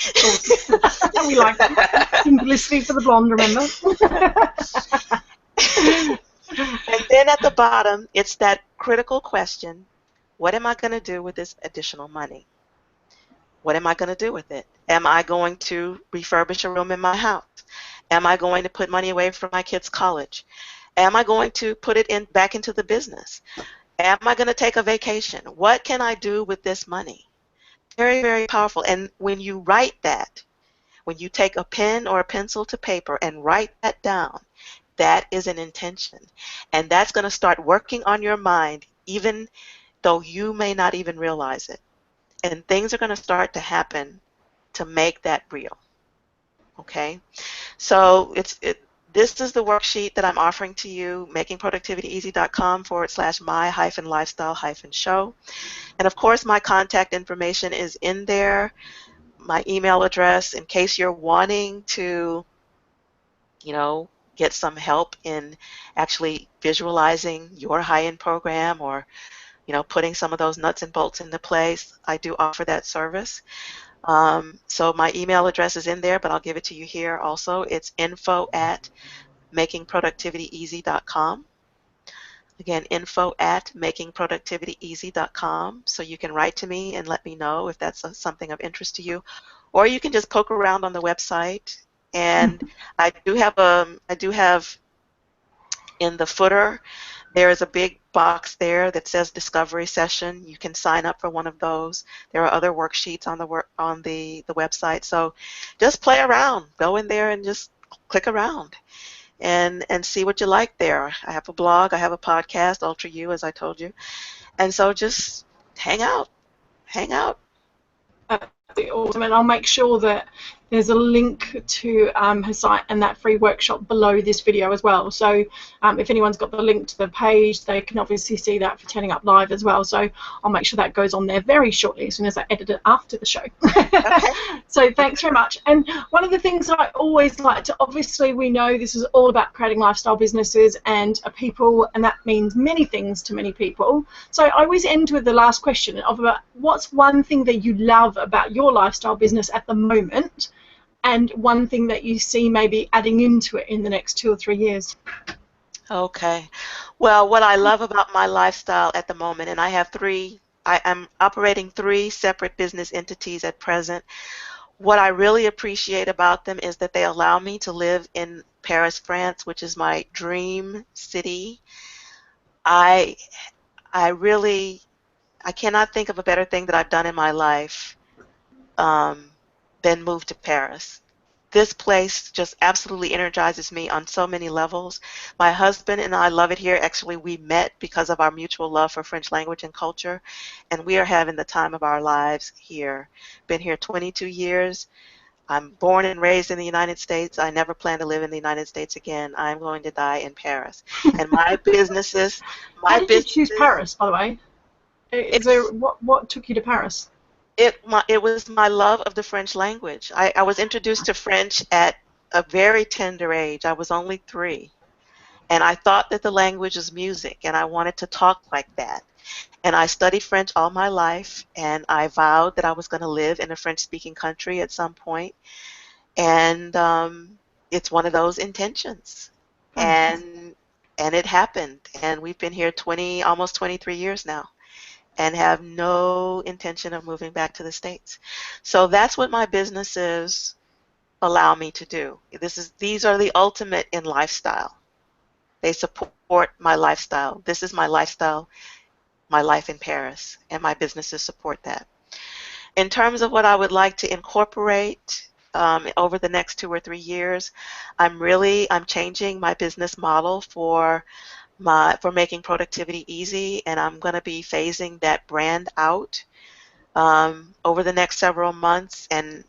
Speaker 1: We like that. Simplicity for the blonde, remember?
Speaker 2: And then at the bottom, it's that critical question: what am I going to do with this additional money? What am I going to do with it? Am I going to refurbish a room in my house? Am I going to put money away for my kids' college? Am I going to put it back into the business? Am I going to take a vacation? What can I do with this money? Very, very powerful. And when you write that, when you take a pen or a pencil to paper and write that down, that is an intention. And that's going to start working on your mind, even though you may not even realize it. And things are going to start to happen to make that real. Okay? So This is the worksheet that I'm offering to you, makingproductivityeasy.com/my-lifestyle-show. And of course, my contact information is in there, my email address, in case you're wanting to, get some help in actually visualizing your high-end program, or, putting some of those nuts and bolts into place. I do offer that service. So my email address is in there, but I'll give it to you here also. It's info@makingproductivityeasy.com. Again, info@makingproductivityeasy.com. So you can write to me and let me know if that's something of interest to you, or you can just poke around on the website. And I do have in the footer, there is a big box there that says Discovery Session. You can sign up for one of those. There are other worksheets on the website. So just play around. Go in there and just click around and see what you like there. I have a blog. I have a podcast, Ultra You, as I told you. And so just hang out. Hang out.
Speaker 1: Awesome, and I'll make sure that there's a link to her site and that free workshop below this video as well. So if anyone's got the link to the page, they can obviously see that for Turning Up Live as well. So I'll make sure that goes on there very shortly, as soon as I edit it after the show.
Speaker 2: Okay.
Speaker 1: So thanks very much. And one of the things I always like to, obviously we know this is all about creating lifestyle businesses and people, and that means many things to many people. So I always end with the last question of about what's one thing that you love about your lifestyle business at the moment, and one thing that you see maybe adding into it in the next 2 or 3 years.
Speaker 2: Okay. Well, what I love about my lifestyle at the moment, and I am operating 3 separate business entities at present. What I really appreciate about them is that they allow me to live in Paris, France, which is my dream city. I cannot think of a better thing that I've done in my life than move to Paris. This place just absolutely energizes me on so many levels. My husband and I love it here. Actually, we met because of our mutual love for French language and culture, and we are having the time of our lives here. Been here 22 years. I'm born and raised in the United States. I never plan to live in the United States again. I'm going to die in Paris. And my businesses,
Speaker 1: How did you choose Paris, by the way? What took you to Paris?
Speaker 2: It was my love of the French language. I was introduced to French at a very tender age. I was only 3. And I thought that the language was music, and I wanted to talk like that. And I studied French all my life, and I vowed that I was going to live in a French-speaking country at some point. And it's one of those intentions. And it happened. And we've been here almost 23 years now, and have no intention of moving back to the States. So that's what my businesses allow me to do. These are the ultimate in lifestyle. They support my lifestyle. This is my lifestyle, my life in Paris, and my businesses support that. In terms of what I would like to incorporate over the next 2 or 3 years, I'm changing my business model for making productivity easy, and I'm going to be phasing that brand out over the next several months. And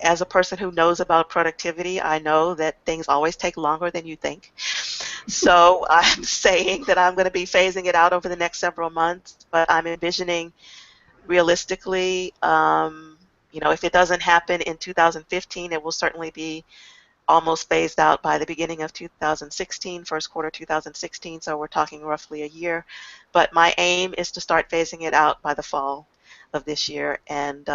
Speaker 2: as a person who knows about productivity, I know that things always take longer than you think. So I'm saying that I'm going to be phasing it out over the next several months, but I'm envisioning realistically, if it doesn't happen in 2015, it will certainly be almost phased out by the beginning of 2016, first quarter 2016, so we're talking roughly a year. But my aim is to start phasing it out by the fall of this year, and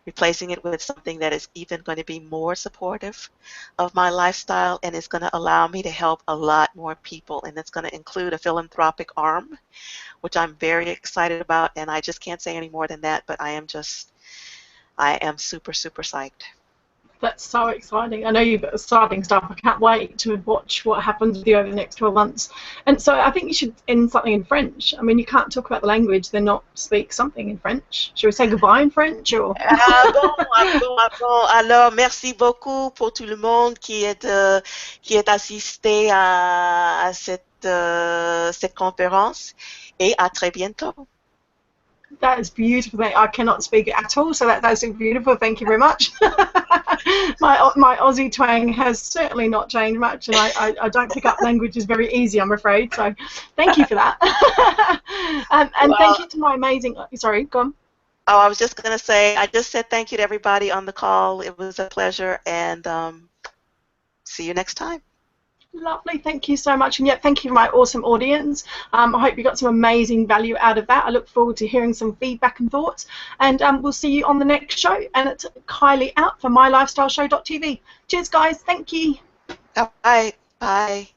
Speaker 2: replacing it with something that is even going to be more supportive of my lifestyle, and is going to allow me to help a lot more people, and it's going to include a philanthropic arm, which I'm very excited about, and I just can't say any more than that, but I am super, super psyched.
Speaker 1: That's so exciting. I know you've got exciting stuff. I can't wait to watch what happens with you over the next 12 months. And so I think you should end something in French. I mean, you can't talk about the language, then not speak something in French. Should we say goodbye in French? Or?
Speaker 2: Alors, merci beaucoup pour tout le monde qui est assisté à cette conférence, et à très bientôt.
Speaker 1: That is beautiful. I cannot speak at all, so that's beautiful. Thank you very much. My Aussie twang has certainly not changed much, and I don't pick up languages very easy, I'm afraid. So thank you for that. And
Speaker 2: Well,
Speaker 1: thank you to my amazing. Sorry, go on.
Speaker 2: oh, I was just going to say, I just said thank you to everybody on the call. It was a pleasure, and see you next time.
Speaker 1: Lovely, thank you so much, and yeah, thank you for my awesome audience. I hope you got some amazing value out of that. I look forward to hearing some feedback and thoughts, and we'll see you on the next show. And it's Kylie out for mylifestyleshow.tv. Cheers, guys. Thank you.
Speaker 2: All right. Bye.